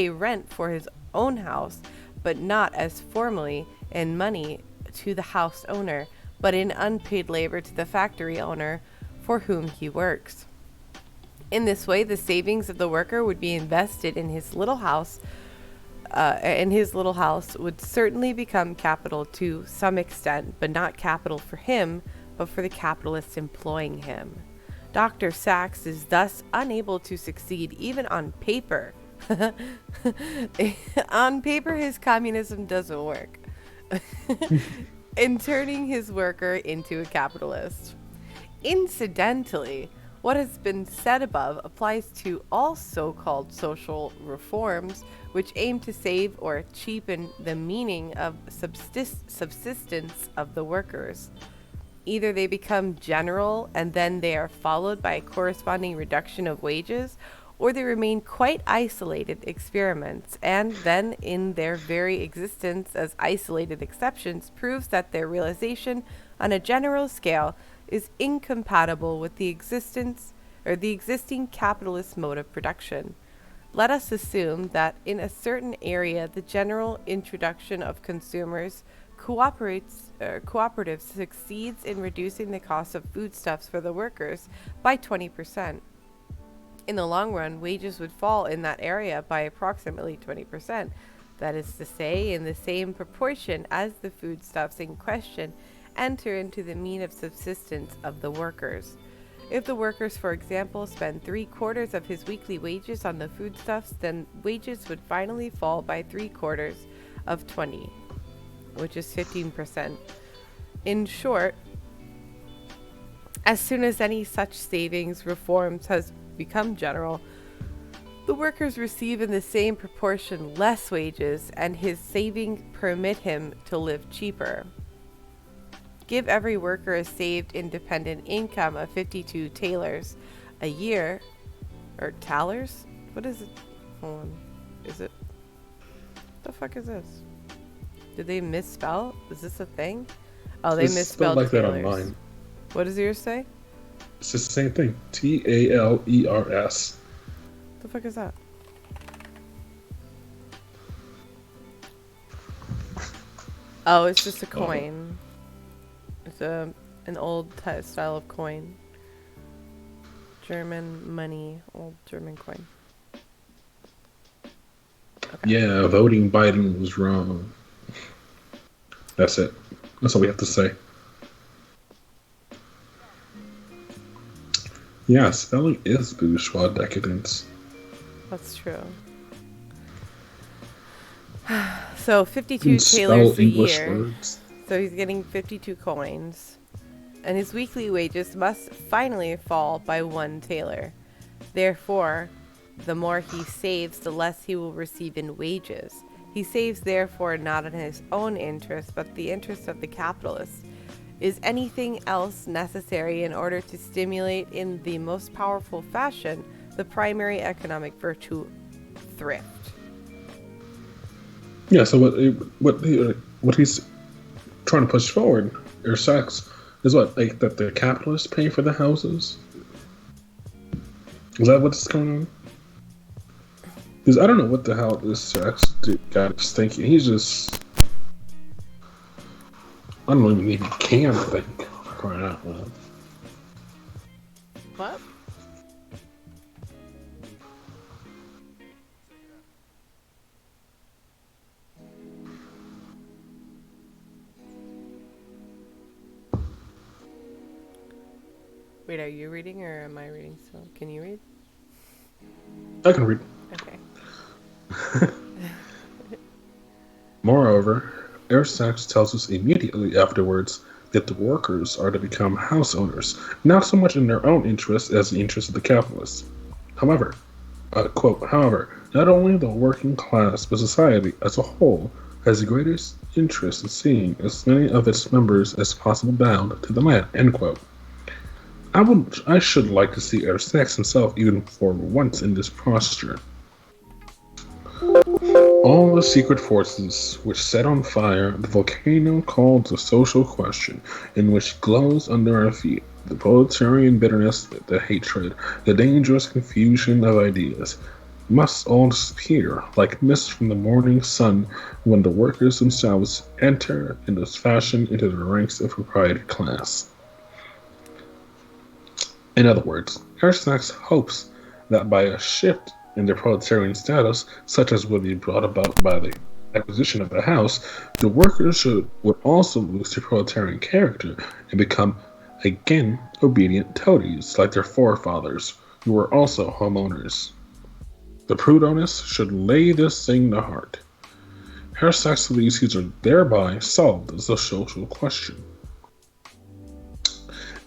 [SPEAKER 2] rent for his own house, but not as formally in money to the house owner, but in unpaid labor to the factory owner for whom he works. In this way, the savings of the worker would be invested in his little house, and his little house would certainly become capital to some extent, but not capital for him, but for the capitalists employing him. Dr. Sachs is thus unable to succeed even on paper. On paper, his communism doesn't work. In turning his worker into a capitalist. Incidentally, what has been said above applies to all so-called social reforms which aim to save or cheapen the meaning of subsistence of the workers. Either they become general and then they are followed by a corresponding reduction of wages, or they remain quite isolated experiments, and then in their very existence as isolated exceptions proves that their realization on a general scale is incompatible with the existing capitalist mode of production. Let us assume that in a certain area the general introduction of consumers cooperatives succeeds in reducing the cost of foodstuffs for the workers by 20%. In the long run, wages would fall in that area by approximately 20%. That is to say, in the same proportion as the foodstuffs in question, enter into the mean of subsistence of the workers. If the workers, for example, spend 3/4 of his weekly wages on the foodstuffs, then wages would finally fall by 3/4 of 20, which is 15%. In short, as soon as any such savings reforms has become general, the workers receive in the same proportion less wages, and his savings permit him to live cheaper. Give every worker a saved independent income of 52 talers a year, or talers? What is it? Hold on. Is it? What the fuck is this? Did they misspell? Is this a thing? Oh, they
[SPEAKER 3] It's
[SPEAKER 2] misspelled
[SPEAKER 3] spelled like
[SPEAKER 2] talers.
[SPEAKER 3] that online.
[SPEAKER 2] What does yours say?
[SPEAKER 3] It's just the same thing. TALERS.
[SPEAKER 2] What the fuck is that? Oh, it's just a coin. It's an old style of coin. German money, old German coin. Okay.
[SPEAKER 3] Yeah, voting Biden was wrong. That's it. That's all we have to say. Yeah, spelling is bourgeois decadence.
[SPEAKER 2] That's true. So 52
[SPEAKER 3] You spell
[SPEAKER 2] talers a
[SPEAKER 3] English
[SPEAKER 2] year.
[SPEAKER 3] words.
[SPEAKER 2] So he's getting 52 coins. And his weekly wages must finally fall by 1 taler. Therefore, the more he saves, the less he will receive in wages. He saves, therefore, not in his own interest, but the interest of the capitalist. Is anything else necessary in order to stimulate in the most powerful fashion the primary economic virtue, thrift?
[SPEAKER 3] Yeah, so what he's trying to push forward, or sex, is what, like, that the capitalists pay for the houses? Is that what's going on? Because I don't know what the hell this sex guy is thinking. He's just... I don't even think he can think. Crying out loud.
[SPEAKER 2] What? Wait, are you reading or am I reading still? Can you read?
[SPEAKER 3] I can read.
[SPEAKER 2] Okay.
[SPEAKER 3] Moreover, Aristotle tells us immediately afterwards that the workers are to become house owners, not so much in their own interest as the interest of the capitalists. However, however, not only the working class, but society as a whole has the greatest interest in seeing as many of its members as possible bound to the land, end quote. I should like to see Aristotle himself even for once in this posture. All the secret forces which set on fire the volcano called the social question, and which glows under our feet, the proletarian bitterness, the hatred, the dangerous confusion of ideas, must all disappear like mist from the morning sun when the workers themselves enter in this fashion into the ranks of proprietary class. In other words, Aristotle hopes that by a shift in their proletarian status, such as would be brought about by the acquisition of a house, the workers would also lose their proletarian character and become again obedient toadies like their forefathers, who were also homeowners. The Proudhonists should lay this thing to heart. Aristotle believes these are thereby solved as a social question.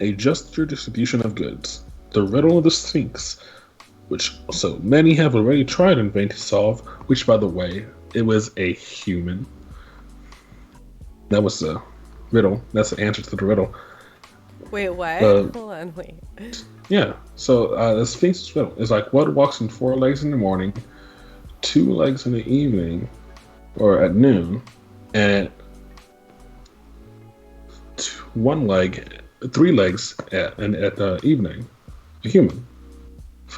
[SPEAKER 3] A juster distribution of goods, the riddle of the Sphinx, which so many have already tried in vain to solve, which, by the way, it was a human. That was the riddle. That's the answer to the riddle.
[SPEAKER 2] Wait, what? Hold on, wait.
[SPEAKER 3] Yeah, so the Sphinx's riddle is like, what walks on 4 legs in the morning, 2 legs in the evening, or at noon, and 3 legs at the evening. A human.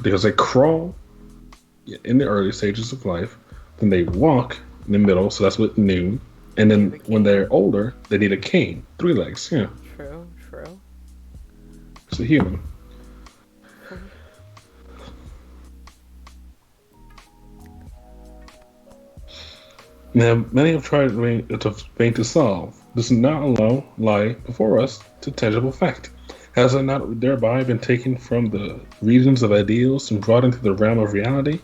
[SPEAKER 3] Because they crawl in the early stages of life, then they walk in the middle, so that's what noon, and then when they're older, they need a cane. 3 legs, yeah.
[SPEAKER 2] True.
[SPEAKER 3] It's a human. Now, many have tried to solve, does not allow lie before us to tangible fact. Has it not thereby been taken from the regions of ideals and brought into the realm of reality?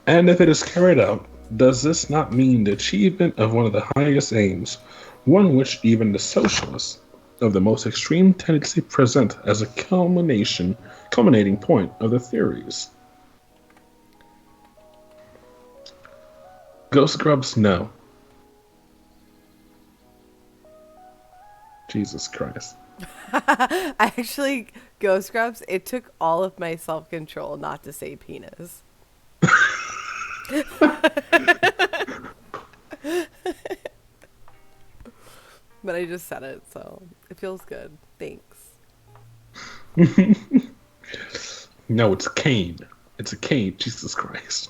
[SPEAKER 3] And if it is carried out, does this not mean the achievement of one of the highest aims, one which even the socialists of the most extreme tendency present as a culminating point of the theories? Ghost Grubs, no. Jesus Christ.
[SPEAKER 2] I actually, Ghost Scrubs, it took all of my self control not to say penis. But I just said it, so it feels good. Thanks.
[SPEAKER 3] No, it's Cain. It's a Cain, Jesus Christ.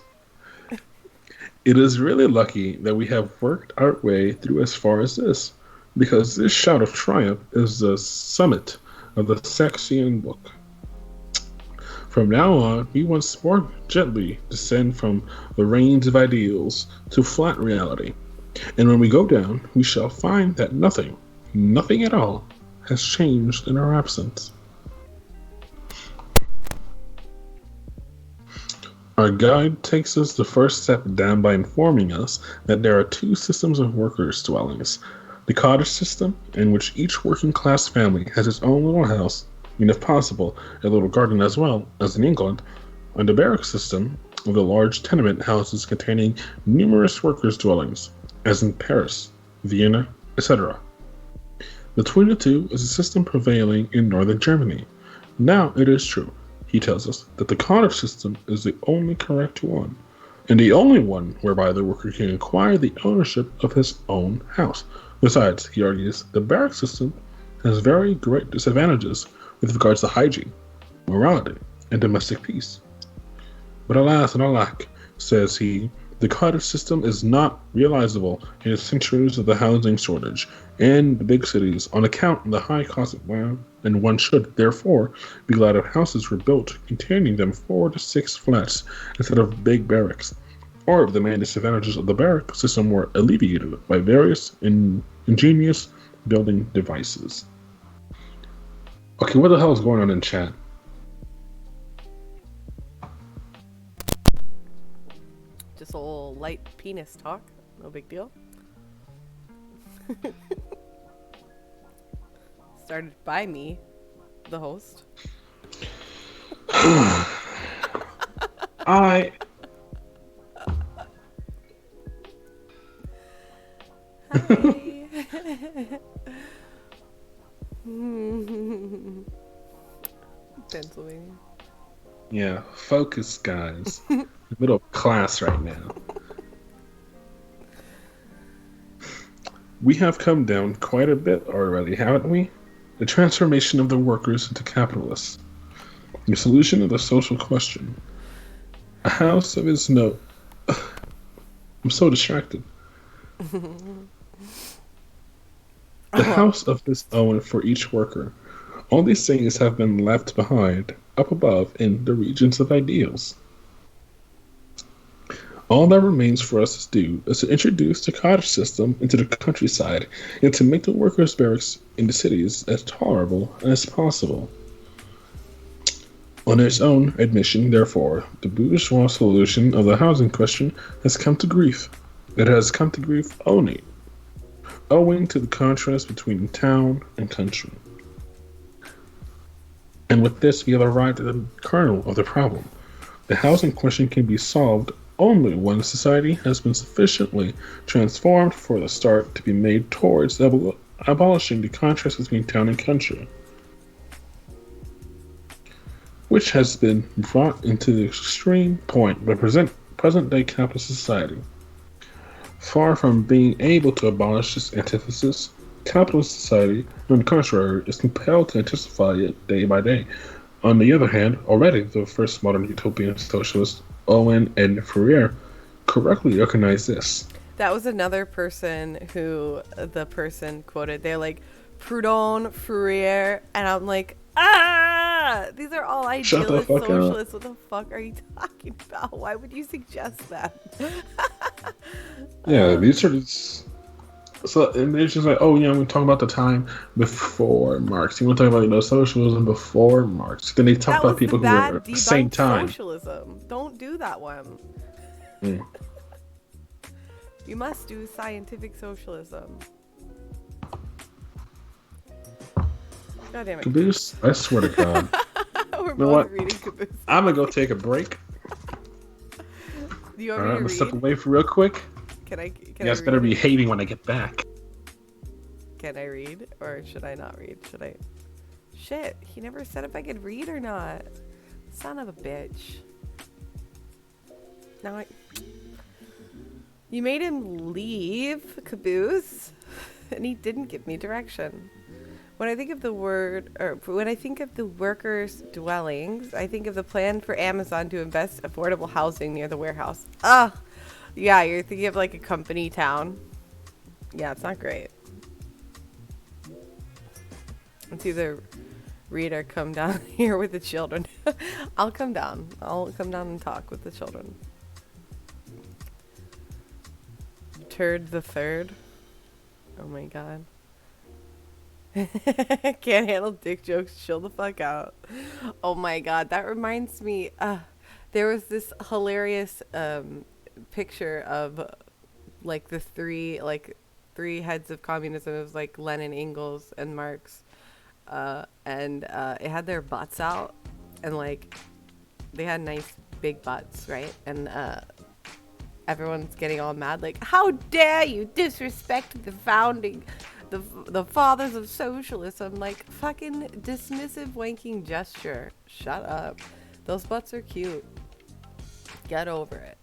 [SPEAKER 3] It is really lucky that we have worked our way through as far as this, because this shout of triumph is the summit of the Saxion book. From now on, we once more gently descend from the reins of ideals to flat reality. And when we go down, we shall find that nothing, nothing at all, has changed in our absence. Our guide takes us the first step down by informing us that there are two systems of workers' dwellings: the cottage system, in which each working class family has its own little house, and if possible, a little garden as well, as in England, and the barrack system of the large tenement houses containing numerous workers' dwellings, as in Paris, Vienna, etc. Between the two is a system prevailing in northern Germany. Now it is true, he tells us, that the cottage system is the only correct one, and the only one whereby the worker can acquire the ownership of his own house. Besides, he argues, the barrack system has very great disadvantages with regards to hygiene, morality, and domestic peace. But alas and alack, says he, the cottage system is not realizable in the centuries of the housing shortage in the big cities on account of the high cost of land, and one should, therefore, be glad if houses were built containing them 4 to 6 flats instead of big barracks, or if the main disadvantages of the barrack system were alleviated by various ingenious building devices. Okay, what the hell is going on in chat?
[SPEAKER 2] Just a little light penis talk. No big deal. Started by me, the host.
[SPEAKER 3] I
[SPEAKER 2] Hi. Pennsylvania.
[SPEAKER 3] Yeah, focus, guys. Middle class right now. We have come down quite a bit already, haven't we? The transformation of the workers into capitalists. The solution of the social question. A house of its no. I'm so distracted. The house of its own for each worker. All these things have been left behind, up above, in the regions of ideals. All that remains for us to do is to introduce the cottage system into the countryside and to make the workers' barracks in the cities as tolerable as possible. On its own admission, therefore, the bourgeois solution of the housing question has come to grief. It has come to grief only owing to the contrast between town and country. And with this, we have arrived at the kernel of the problem. The housing question can be solved only when society has been sufficiently transformed for the start to be made towards abolishing the contrast between town and country, which has been brought into the extreme point by present-day capitalist society. Far from being able to abolish this antithesis, capitalist society, on the contrary, is compelled to intensify it day by day. On the other hand, already the first modern utopian socialists, Owen and Fourier, correctly recognized this.
[SPEAKER 2] That was another person who the person quoted. They're like, Proudhon, Fourier, and I'm like, these are all idealist socialists. What the fuck are you talking about? Why would you suggest that?
[SPEAKER 3] Yeah, these are just So and it's just like, oh yeah, we're talking about the time before Marx. You want to talk about socialism before Marx. Then they talk
[SPEAKER 2] That
[SPEAKER 3] about
[SPEAKER 2] was the
[SPEAKER 3] people who were
[SPEAKER 2] bad
[SPEAKER 3] at the same
[SPEAKER 2] debunked
[SPEAKER 3] time.
[SPEAKER 2] socialism. Don't do that one.
[SPEAKER 3] Mm.
[SPEAKER 2] You must do scientific socialism. God damn it.
[SPEAKER 3] Caboose, I swear to God.
[SPEAKER 2] We're
[SPEAKER 3] You know
[SPEAKER 2] both
[SPEAKER 3] what?
[SPEAKER 2] reading Caboose.
[SPEAKER 3] I'm gonna go take a break.
[SPEAKER 2] Do you want
[SPEAKER 3] All right,
[SPEAKER 2] me
[SPEAKER 3] I'm
[SPEAKER 2] to
[SPEAKER 3] gonna step
[SPEAKER 2] read?
[SPEAKER 3] away for real quick.
[SPEAKER 2] Can I
[SPEAKER 3] You
[SPEAKER 2] read?
[SPEAKER 3] guys better be hating when I get back.
[SPEAKER 2] Can I read? Or should I not read? Should I? Shit, he never said if I could read or not. Son of a bitch. Now you made him leave, Caboose, and he didn't give me direction. When I think of the workers' dwellings, I think of the plan for Amazon to invest affordable housing near the warehouse. Ah, yeah, you're thinking of like a company town. Yeah, it's not great. Let's either read or come down here with the children. I'll come down. I'll come down and talk with the children. Turd the third. Oh my god. Can't handle dick jokes. Chill the fuck out. Oh my god, that reminds me. There was this hilarious picture of like the three heads of communism. It was like Lenin, Engels, and Marx, and it had their butts out, and like they had nice big butts, right? And everyone's getting all mad, like, how dare you disrespect the founding. The fathers of socialism, like fucking dismissive wanking gesture. Shut up. Those butts are cute. Get over it.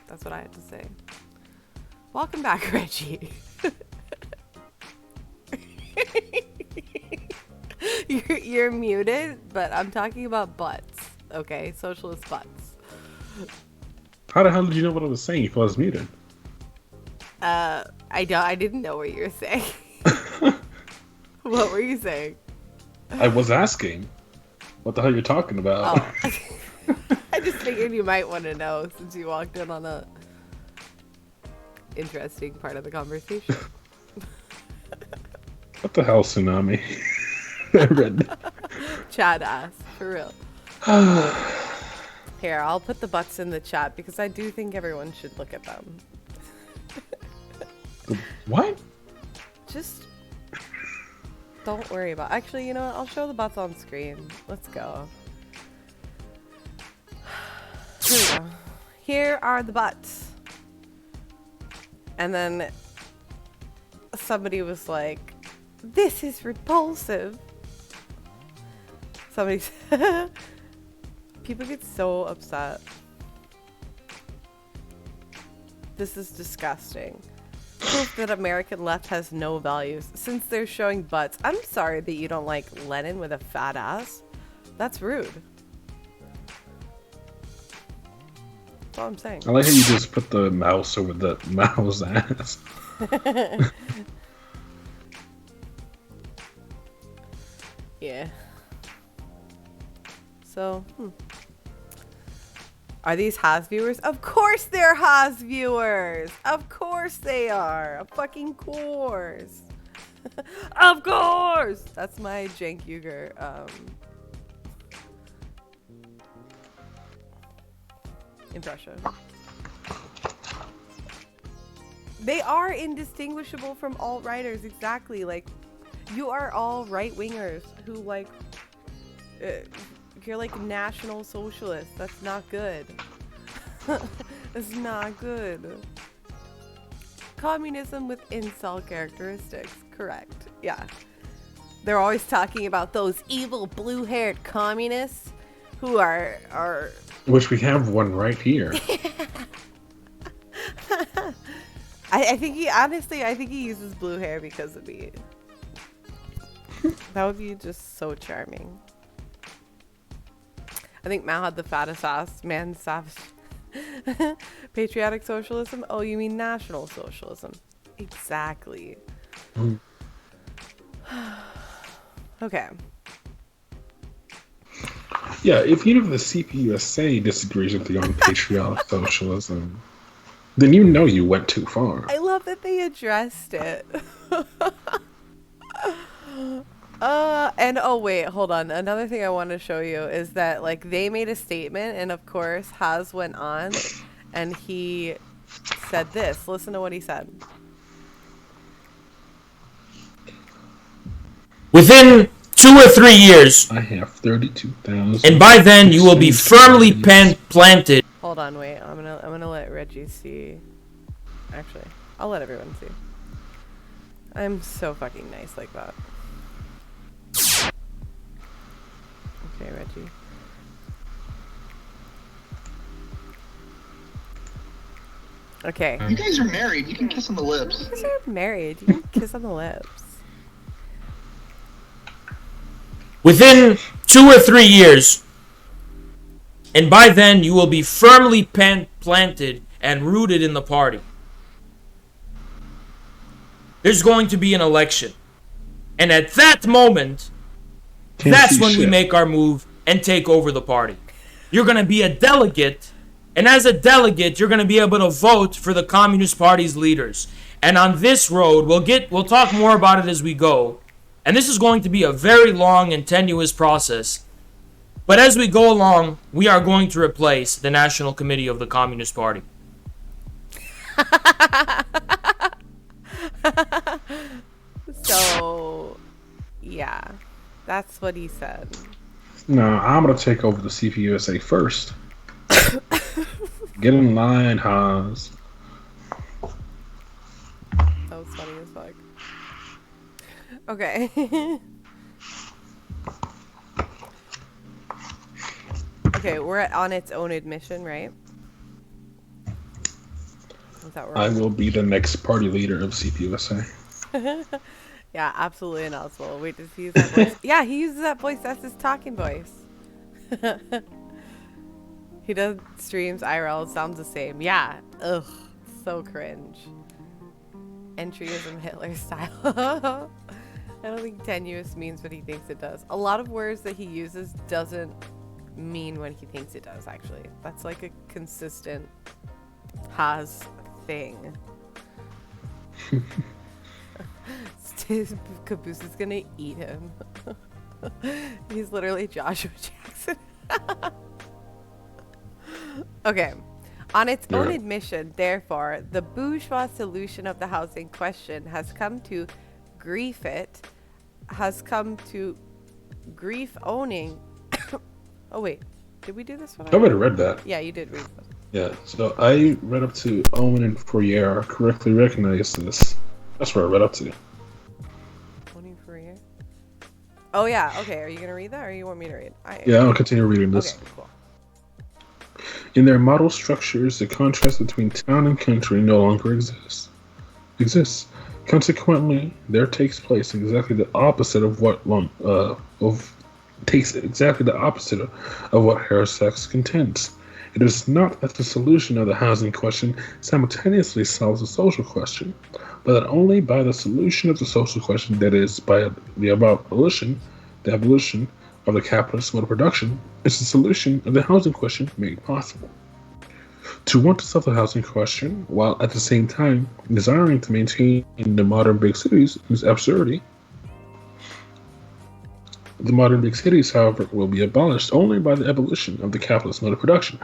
[SPEAKER 2] That's what I had to say. Welcome back, Reggie. You're muted, but I'm talking about butts. Okay, socialist butts.
[SPEAKER 3] How the hell did you know what I was saying if I was muted?
[SPEAKER 2] I didn't know what you were saying. What were you saying?
[SPEAKER 3] I was asking what the hell you're talking about.
[SPEAKER 2] Oh. I just figured you might want to know since you walked in on a interesting part of the conversation.
[SPEAKER 3] What the hell, Tsunami? I read.
[SPEAKER 2] Chad asked, for real. Here, I'll put the butts in the chat because I do think everyone should look at them.
[SPEAKER 3] What?
[SPEAKER 2] Just don't worry about. Actually, you know what? I'll show the butts on screen. Let's go. Here we go. Here are the butts. And then somebody was like, "This is repulsive." Somebody said, people get so upset. This is disgusting. Proof that American left has no values since they're showing butts. I'm sorry that you don't like Lenin with a fat ass. That's rude. That's all I'm saying.
[SPEAKER 3] I like how you just put the mouse over the mouse ass.
[SPEAKER 2] Yeah. So, Are these Haas viewers? Of course they're Haas viewers! Of course they are! Of fucking course! Of course! That's my Cenk Uygur, impression. They are indistinguishable from alt-righters, exactly. Like, you are all right-wingers who, like, you're like national socialists. That's not good. That's not good. Communism with incel characteristics. Correct. Yeah. They're always talking about those evil blue-haired communists who are
[SPEAKER 3] Which we have one right here.
[SPEAKER 2] I think he uses blue hair because of me. That would be just so charming. I think Mao had the fattest ass. Man, savage. Patriotic socialism? Oh, you mean national socialism? Exactly. Okay.
[SPEAKER 3] Yeah, if even if the CPUSA disagrees with you on patriotic socialism, then you know you went too far.
[SPEAKER 2] I love that they addressed it. And oh wait, hold on. Another thing I want to show you is that like they made a statement, and of course Haas went on, and he said this. Listen to what he said.
[SPEAKER 4] Within 2 or 3 years,
[SPEAKER 3] I have 32,000.
[SPEAKER 4] and by then you will be firmly planted.
[SPEAKER 2] Hold on, wait. I'm gonna let Reggie see. Actually, I'll let everyone see. I'm so fucking nice like that. Okay, Reggie. Okay.
[SPEAKER 5] You guys are married. You can kiss on the lips.
[SPEAKER 2] You guys are married. You can kiss on the lips.
[SPEAKER 4] Within 2 or 3 years, and by then you will be firmly planted and rooted in the party. There's going to be an election. And at that moment, that's when we make our move and take over the party. You're going to be a delegate, and as a delegate, you're going to be able to vote for the Communist Party's leaders. And on this road, we'll talk more about it as we go. And this is going to be a very long and tenuous process. But as we go along, we are going to replace the National Committee of the Communist Party.
[SPEAKER 2] So, yeah, that's what he said.
[SPEAKER 3] No, I'm going to take over the CPUSA first. Get in line, Haas.
[SPEAKER 2] That was funny as fuck. Okay. Okay, we're on its own admission, right? Is that right?
[SPEAKER 3] I will be the next party leader of CPUSA.
[SPEAKER 2] Yeah, absolutely announcable. Wait, does he use that voice? Yeah, he uses that voice. That's his talking voice. He does streams IRL. Sounds the same. Yeah. Ugh. So cringe. Entryism Hitler style. I don't think tenuous means what he thinks it does. A lot of words that he uses doesn't mean what he thinks it does, actually. That's like a consistent Haas thing. Caboose is gonna eat him. He's literally Joshua Jackson. Okay. On its own admission, therefore, the bourgeois solution of the housing question has come to grief owning. Oh wait, did we do this one?
[SPEAKER 3] I already read that.
[SPEAKER 2] Yeah, you did read this.
[SPEAKER 3] Yeah, so I read up to Owen and Fourier correctly recognize this. That's where I read up to.
[SPEAKER 2] Owning Fourier? Oh yeah, okay. Are you gonna read that, or you want me to read?
[SPEAKER 3] Yeah, I'll continue reading this.
[SPEAKER 2] Okay, cool.
[SPEAKER 3] In their model structures, the contrast between town and country no longer exists. Consequently, there takes place exactly the opposite of what Herosex contends. It is not that the solution of the housing question simultaneously solves the social question, but that only by the solution of the social question, that is, by the abolition of the capitalist mode of production, is the solution of the housing question made possible. To want to solve the housing question, while at the same time desiring to maintain the modern big cities, is absurdity. The modern big cities, however, will be abolished only by the abolition of the capitalist mode of production.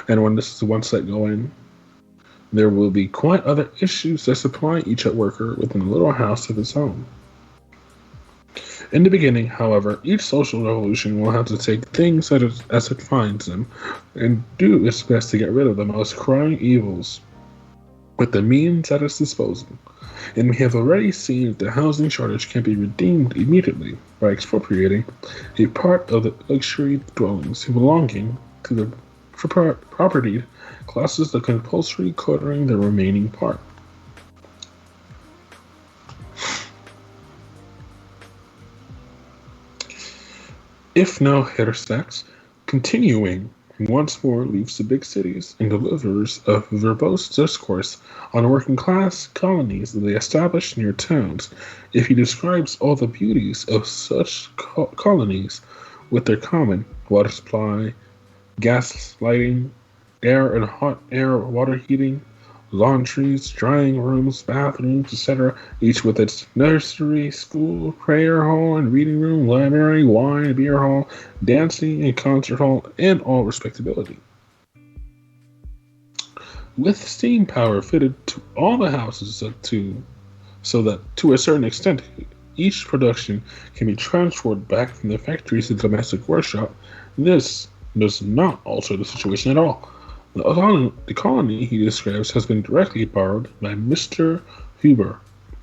[SPEAKER 3] And when this is once set going, there will be quite other issues that supply each worker within a little house of its own. In the beginning, however, each social revolution will have to take things as it finds them and do its best to get rid of the most crying evils with the means at its disposal. And we have already seen that the housing shortage can be redeemed immediately by expropriating a part of the luxury dwellings belonging to the propertied classes of compulsory quartering the remaining part. If no Herosex, continuing once more leaves the big cities and delivers a verbose discourse on working class colonies that they established near towns, if he describes all the beauties of such colonies with their common water supply, gas lighting, air and hot air water heating, laundries, drying rooms, bathrooms, etc., each with its nursery, school, prayer hall, and reading room, library, wine and beer hall, dancing and concert hall, and all respectability. With steam power fitted to all the houses so that to a certain extent each production can be transported back from the factory to the domestic workshop, this does not alter the situation at all. The colony he describes has been directly borrowed by Mr. Huber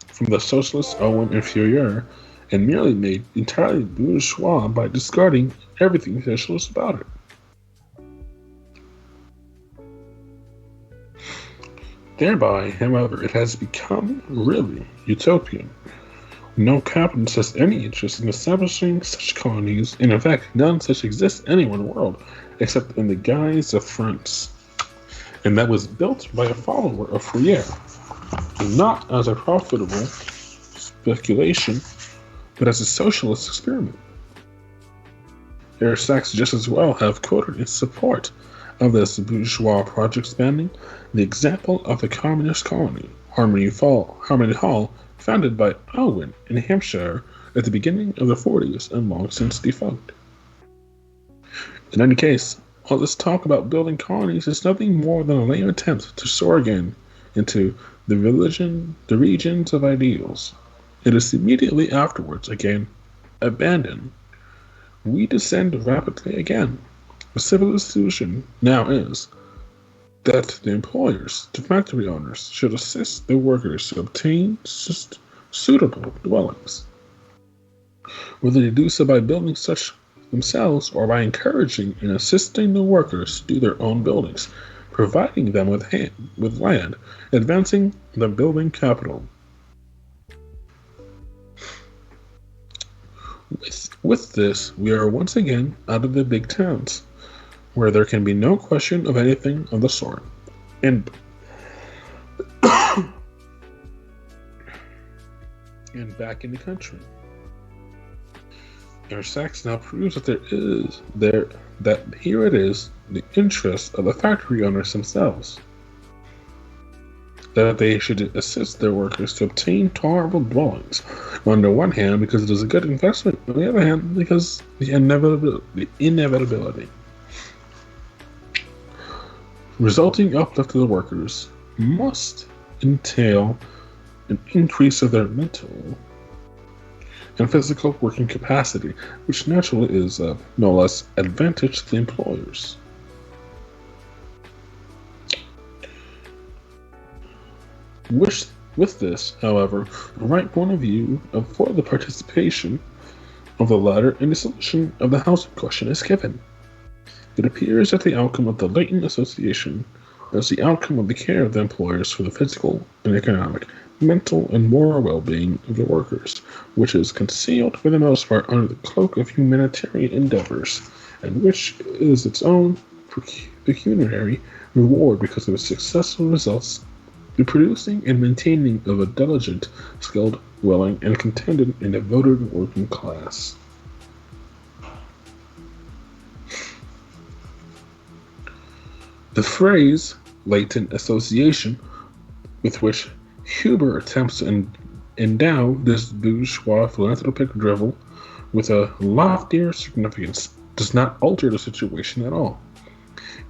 [SPEAKER 3] from the socialist Owen and Fourier and merely made entirely bourgeois by discarding everything socialist about it. Thereby, however, it has become really utopian. No capitalist has any interest in establishing such colonies, and in fact, none such exist anywhere in the world, except in the guise of France. And that was built by a follower of Fourier, not as a profitable speculation, but as a socialist experiment. Herr Sachs just as well have quoted in support of this bourgeois project spanning the example of the communist colony, Harmony Hall, founded by Owen in Hampshire at the beginning of the 40s and long since defunct. In any case, all this talk about building colonies is nothing more than a lame attempt to soar again into the regions of ideals. It is immediately afterwards again abandoned. We descend rapidly again. The civil solution now is that the employers, the factory owners, should assist the workers to obtain suitable dwellings. Whether they do so by building such themselves or by encouraging and assisting the workers to do their own buildings, providing them with land, advancing the building capital. With this, we are once again out of the big towns, where there can be no question of anything of the sort, and back in the country. Herr Sachs now proves that here it is the interest of the factory owners themselves that they should assist their workers to obtain tolerable dwellings. On the one hand, because it is a good investment. On the other hand, because the inevitability. Resulting uplift of the workers must entail an increase of their mental and physical working capacity, which naturally is of no less advantage to the employers. With this, however, the right point of view for the participation of the latter in the solution of the housing question is given. It appears that the outcome of the latent association is the outcome of the care of the employers for the physical and economic, mental and moral well-being of the workers, which is concealed for the most part under the cloak of humanitarian endeavors, and which is its own pecuniary reward because of its successful results, the producing and maintaining of a diligent, skilled, willing, and contented and devoted working class. The phrase latent association, with which Huber attempts to endow this bourgeois philanthropic drivel with a loftier significance, does not alter the situation at all.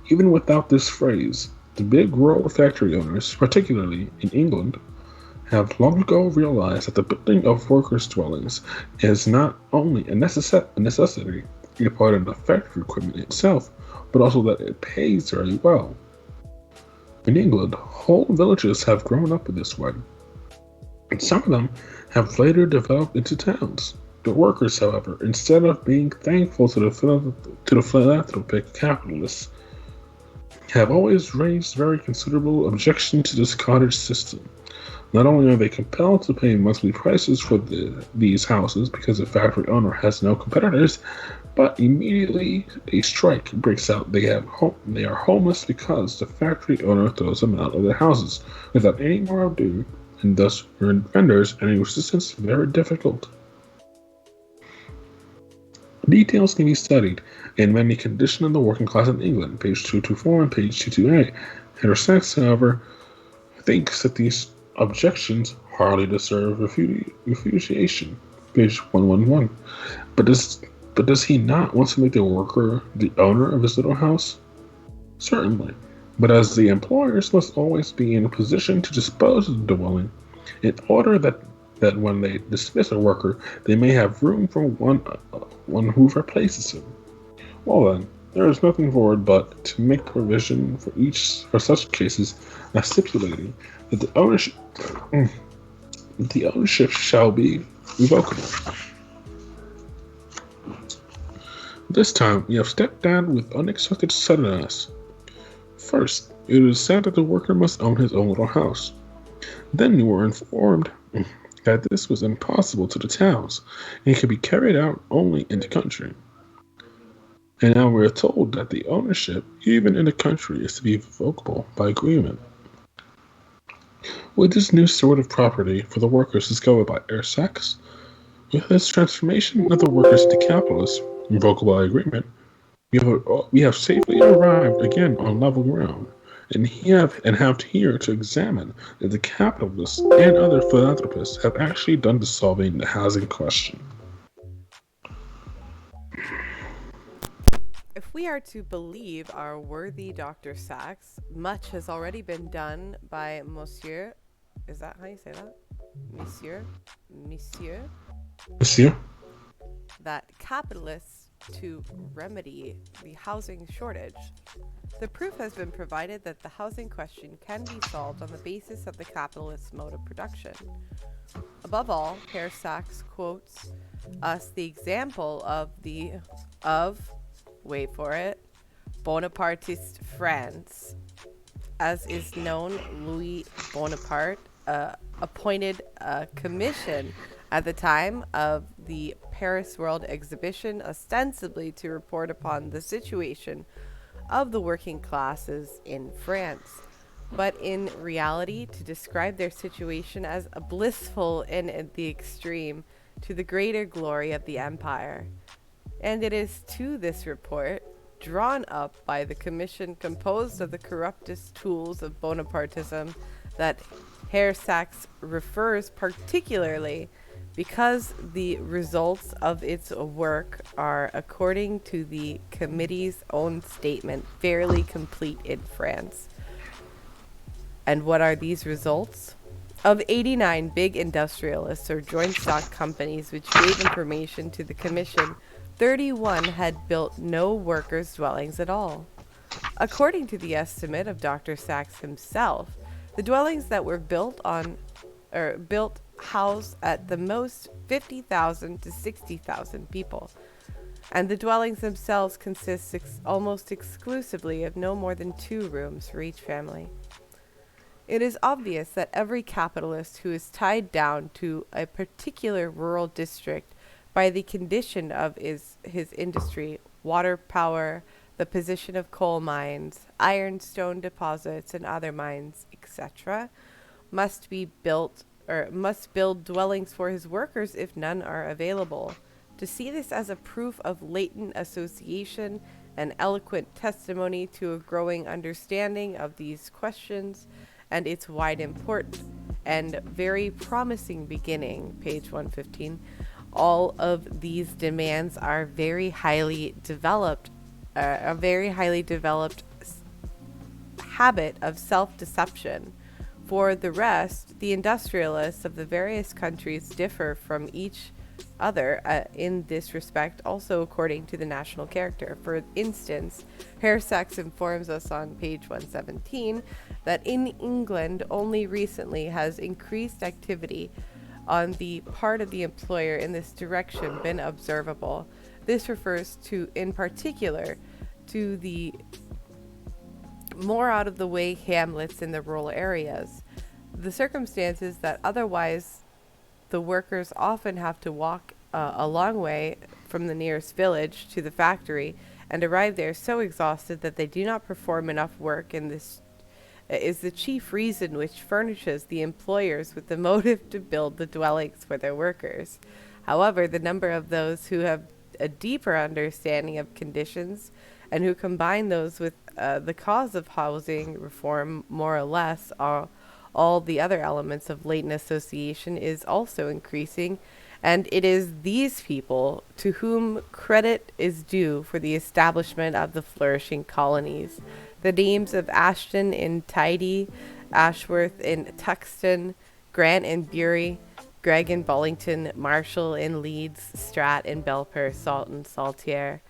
[SPEAKER 3] Even without this phrase, the big world factory owners, particularly in England, have long ago realized that the building of workers' dwellings is not only a necessity a part of the factory equipment itself, but also that it pays very well. In England, whole villages have grown up in this way, and some of them have later developed into towns. The workers, however, instead of being thankful to the philanthropic capitalists, have always raised very considerable objections to this cottage system. Not only are they compelled to pay monthly prices for these houses because the factory owner has no competitors, but immediately a strike breaks out. They are homeless because the factory owner throws them out of their houses without any more ado, and thus renders any resistance very difficult. Details can be studied in many condition of the working class in England, page 224 and page 228. Herr Sachs, however, thinks that these objections hardly deserve refutation. Page 111. But does he not want to make the worker the owner of his little house? Certainly. But as the employers must always be in a position to dispose of the dwelling, in order that when they dismiss a worker, they may have room for one who replaces him. Well then, there is nothing for it but to make provision for such cases as stipulating that the ownership shall be revocable. This time we have stepped down with unexpected suddenness. First, it is said that the worker must own his own little house. Then we were informed that this was impossible to the towns and could be carried out only in the country. And now we are told that the ownership, even in the country, is to be revocable by agreement. With this new sort of property for the workers discovered by Herr Sachs, with this transformation of the workers into capitalists, revocable by agreement, we have safely arrived again on level ground, and have here to examine that the capitalists and other philanthropists have actually done the solving the housing question.
[SPEAKER 2] If we are to believe our worthy Dr. Sachs, much has already been done by Monsieur. Is that how you say that? Monsieur?
[SPEAKER 3] Monsieur?
[SPEAKER 2] That capitalists to remedy the housing shortage. The proof has been provided that the housing question can be solved on the basis of the capitalist mode of production. Above all, Herr Sachs quotes us the example of wait for it, Bonapartist France. As is known, Louis Bonaparte appointed a commission at the time of the Paris World Exhibition, ostensibly to report upon the situation of the working classes in France, but in reality to describe their situation as blissful and at the extreme to the greater glory of the empire. And it is to this report, drawn up by the commission composed of the corruptest tools of Bonapartism, that Herr Sachs refers particularly, because the results of its work are, according to the committee's own statement, fairly complete in France. And what are these results? Of 89 big industrialists or joint stock companies which gave information to the commission, 31 had built no workers' dwellings at all. According to the estimate of Dr. Sachs himself, the dwellings that were built house at the most 50,000 to 60,000 people, and the dwellings themselves consist almost exclusively of no more than 2 rooms for each family. It is obvious that every capitalist who is tied down to a particular rural district by the condition of his industry, water power, the position of coal mines, ironstone deposits, and other mines, etc., must build dwellings for his workers if none are available. To see this as a proof of latent association and eloquent testimony to a growing understanding of these questions and its wide importance and very promising beginning, page 115, all of these demands are very highly developed, a very highly developed habit of self-deception. For the rest, the industrialists of the various countries differ from each other in this respect, also according to the national character. For instance, Herr Sachs informs us on page 117 that in England only recently has increased activity on the part of the employer in this direction been observable. This refers to, in particular, to the more out-of-the-way hamlets in the rural areas. The circumstances that otherwise the workers often have to walk a long way from the nearest village to the factory and arrive there so exhausted that they do not perform enough work, and this is the chief reason which furnishes the employers with the motive to build the dwellings for their workers. However, the number of those who have a deeper understanding of conditions and who combine those with the cause of housing reform more or less are all the other elements of latent association is also increasing, and it is these people to whom credit is due for the establishment of the flourishing colonies. The names of Ashton in Tidey, Ashworth in Tuxton, Grant in Bury, Gregg in Bullington, Marshall in Leeds, Stratt in Belper, Salt in Saltier,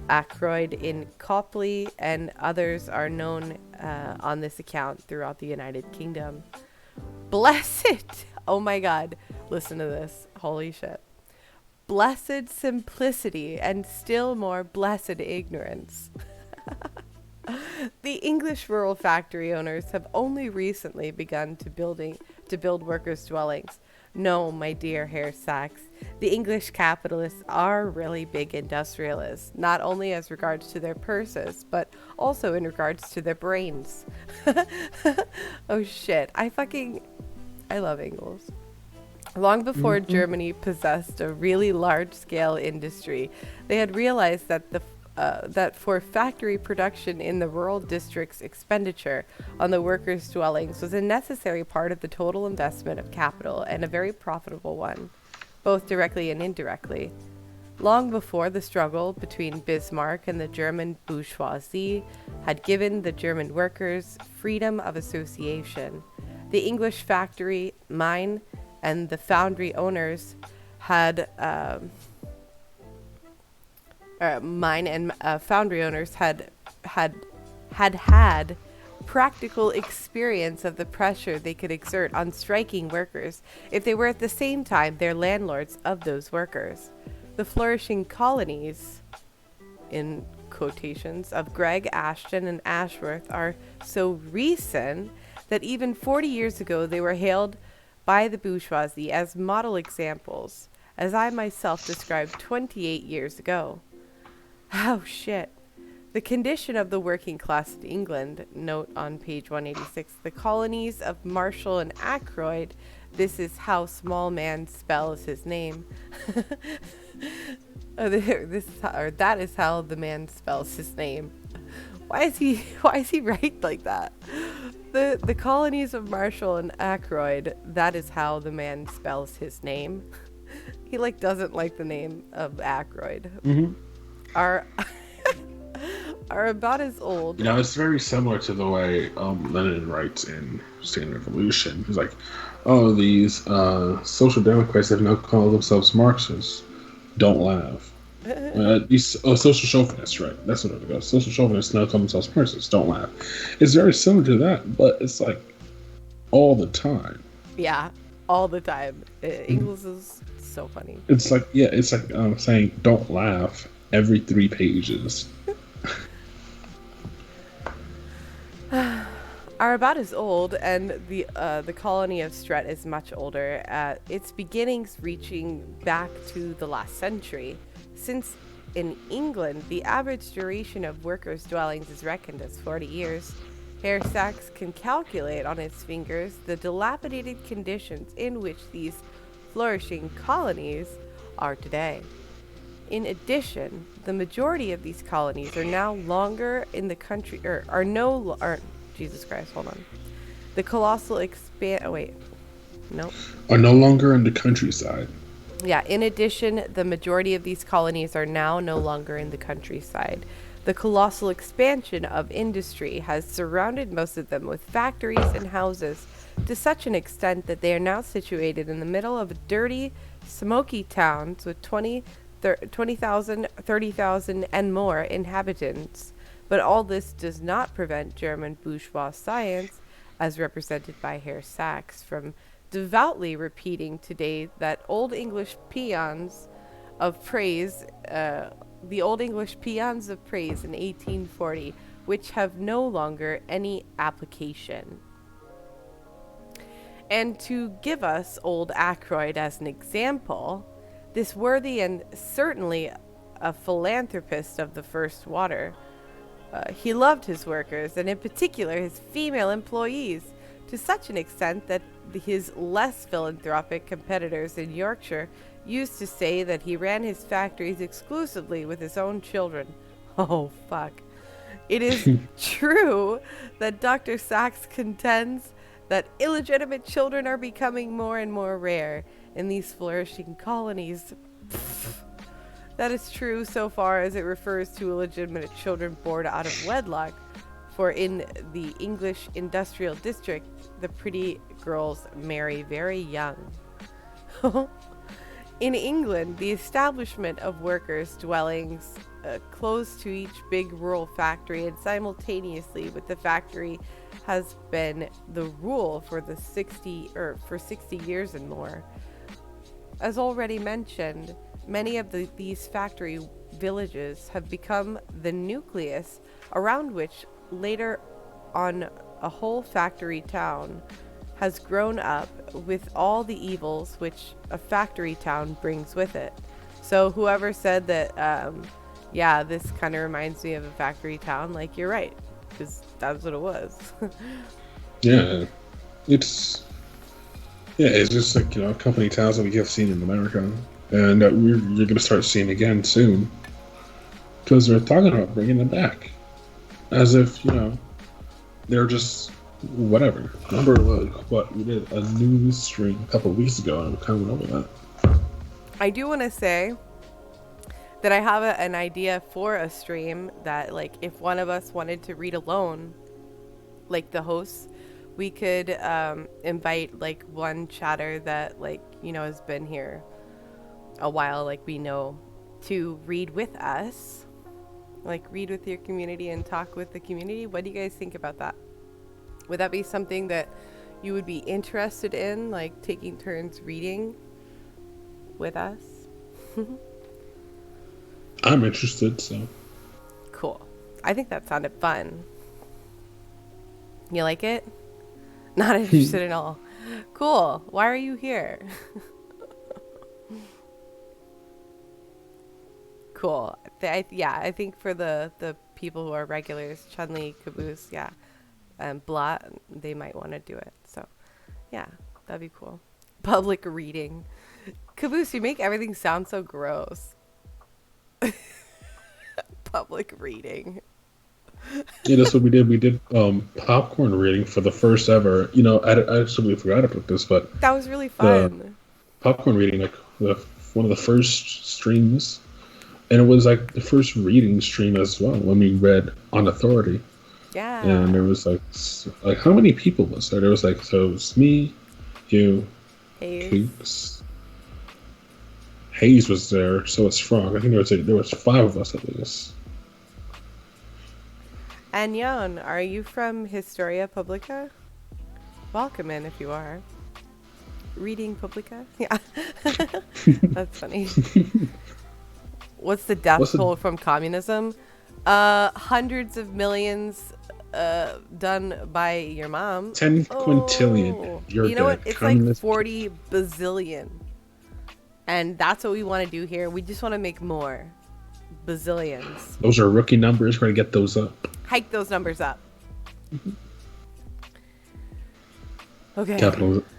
[SPEAKER 2] Ackroyd in Copley, and others are known on this account throughout the United Kingdom. Blessed, oh my God, listen to this, holy shit. Blessed simplicity and still more blessed ignorance. The English rural factory owners have only recently begun to build workers' dwellings. No, my dear Herr Sachs, the English capitalists are really big industrialists, not only as regards to their purses, but also in regards to their brains. Oh shit, I love Engels. Long before Germany possessed a really large-scale industry, they had realized that that for factory production in the rural districts, expenditure on the workers' dwellings was a necessary part of the total investment of capital, and a very profitable one, both directly and indirectly. Long before the struggle between Bismarck and the German bourgeoisie had given the German workers freedom of association, the English factory, mine, and the foundry owners had foundry owners had practical experience of the pressure they could exert on striking workers if they were at the same time their landlords of those workers. The flourishing colonies, in quotations, of Gregg, Ashton, and Ashworth are so recent that even 40 years ago they were hailed by the bourgeoisie as model examples, as I myself described 28 years ago. Oh shit. The condition of the working class in England, note on page 186, the colonies of Marshall and Ackroyd, this is how small man spells his name. That is how the man spells his name. Why is he right like that? The colonies of Marshall and Ackroyd, that is how the man spells his name. He doesn't like the name of Ackroyd.
[SPEAKER 3] Mm-hmm.
[SPEAKER 2] Are about as old.
[SPEAKER 3] It's very similar to the way Lenin writes in Stand Revolution. He's like, oh, these social democrats have now called themselves Marxists. Don't laugh. These social chauvinists, right? That's what it goes. Social chauvinists now call themselves Marxists. Don't laugh. It's very similar to that, but it's all the time.
[SPEAKER 2] Yeah, all the time. Engels is so funny.
[SPEAKER 3] It's like saying don't laugh every 3 pages.
[SPEAKER 2] Are about as old, and the colony of Stret is much older, its beginnings reaching back to the last century. Since in England the average duration of workers' dwellings is reckoned as 40 years, Herr Sachs can calculate on his fingers the dilapidated conditions in which these flourishing colonies are today. In addition, the majority of these colonies are now longer in the country, Jesus Christ, hold on. The colossal
[SPEAKER 3] Are no longer in the countryside.
[SPEAKER 2] Yeah, in addition, the majority of these colonies are now no longer in the countryside. The colossal expansion of industry has surrounded most of them with factories and houses to such an extent that they are now situated in the middle of dirty, smoky towns with 20,000, 30,000, and more inhabitants. But all this does not prevent German bourgeois science, as represented by Herr Sachs, from devoutly repeating today that old English paeans of praise, the old English paeans of praise in 1840, which have no longer any application. And to give us old Ackroyd as an example, this worthy and certainly a philanthropist of the first water, he loved his workers, and in particular his female employees, to such an extent that his less philanthropic competitors in Yorkshire used to say that he ran his factories exclusively with his own children. Oh, fuck. It is true that Dr. Sachs contends that illegitimate children are becoming more and more rare in these flourishing colonies. That is true so far as it refers to illegitimate children born out of wedlock, for in the English industrial district, the pretty girls marry very young. In England, the establishment of workers' dwellings close to each big rural factory and simultaneously with the factory has been the rule for 60 years and more. As already mentioned, many of these factory villages have become the nucleus around which later on a whole factory town has grown up with all the evils which a factory town brings with it. So whoever said that, this kind of reminds me of a factory town, like, you're right, because that's what it was.
[SPEAKER 3] Yeah, it's just like, company towns that we have seen in America, and that you're going to start seeing again soon, because they're talking about bringing them back, as if they're just whatever. Remember, what we did a news stream a couple of weeks ago, and I kind of went over that.
[SPEAKER 2] I do want to say that I have an idea for a stream that, like, if one of us wanted to read alone, like the hosts, we could invite like one chatter that has been here a while, like we know, to read with us, like read with your community and talk with the community. What do you guys think about that? Would that be something that you would be interested in, like taking turns reading with us?
[SPEAKER 3] I'm interested, so.
[SPEAKER 2] Cool. I think that sounded fun. You like it? Not interested at all. Cool. Why are you here? Cool. I think for the people who are regulars, Chun-Li, Caboose, Blot, they might want to do it. So, yeah, that'd be cool. Public reading. Caboose, you make everything sound so gross. Public reading.
[SPEAKER 3] Yeah, that's what we did. We did popcorn reading for the first ever. I actually forgot to put this, but
[SPEAKER 2] that was really fun.
[SPEAKER 3] Popcorn reading, like one of the first streams, and it was like the first reading stream as well when we read On Authority.
[SPEAKER 2] Yeah.
[SPEAKER 3] And there was like how many people was there? There was so it was me, you, Kooks. Hayes was there, so it's Frog. I think there was 5 of us at least.
[SPEAKER 2] And Jan, are you from Historia Publica? Welcome in if you are. Reading Publica? Yeah. That's funny. What's the death toll from communism? Hundreds of millions done by your mom.
[SPEAKER 3] 10 quintillion. You're
[SPEAKER 2] you know
[SPEAKER 3] dead.
[SPEAKER 2] what? It's like 40 bazillion. And that's what we want to do here. We just want to make more. Bazillions.
[SPEAKER 3] Those are rookie numbers. We're going to get those up.
[SPEAKER 2] Hike those numbers up. Okay.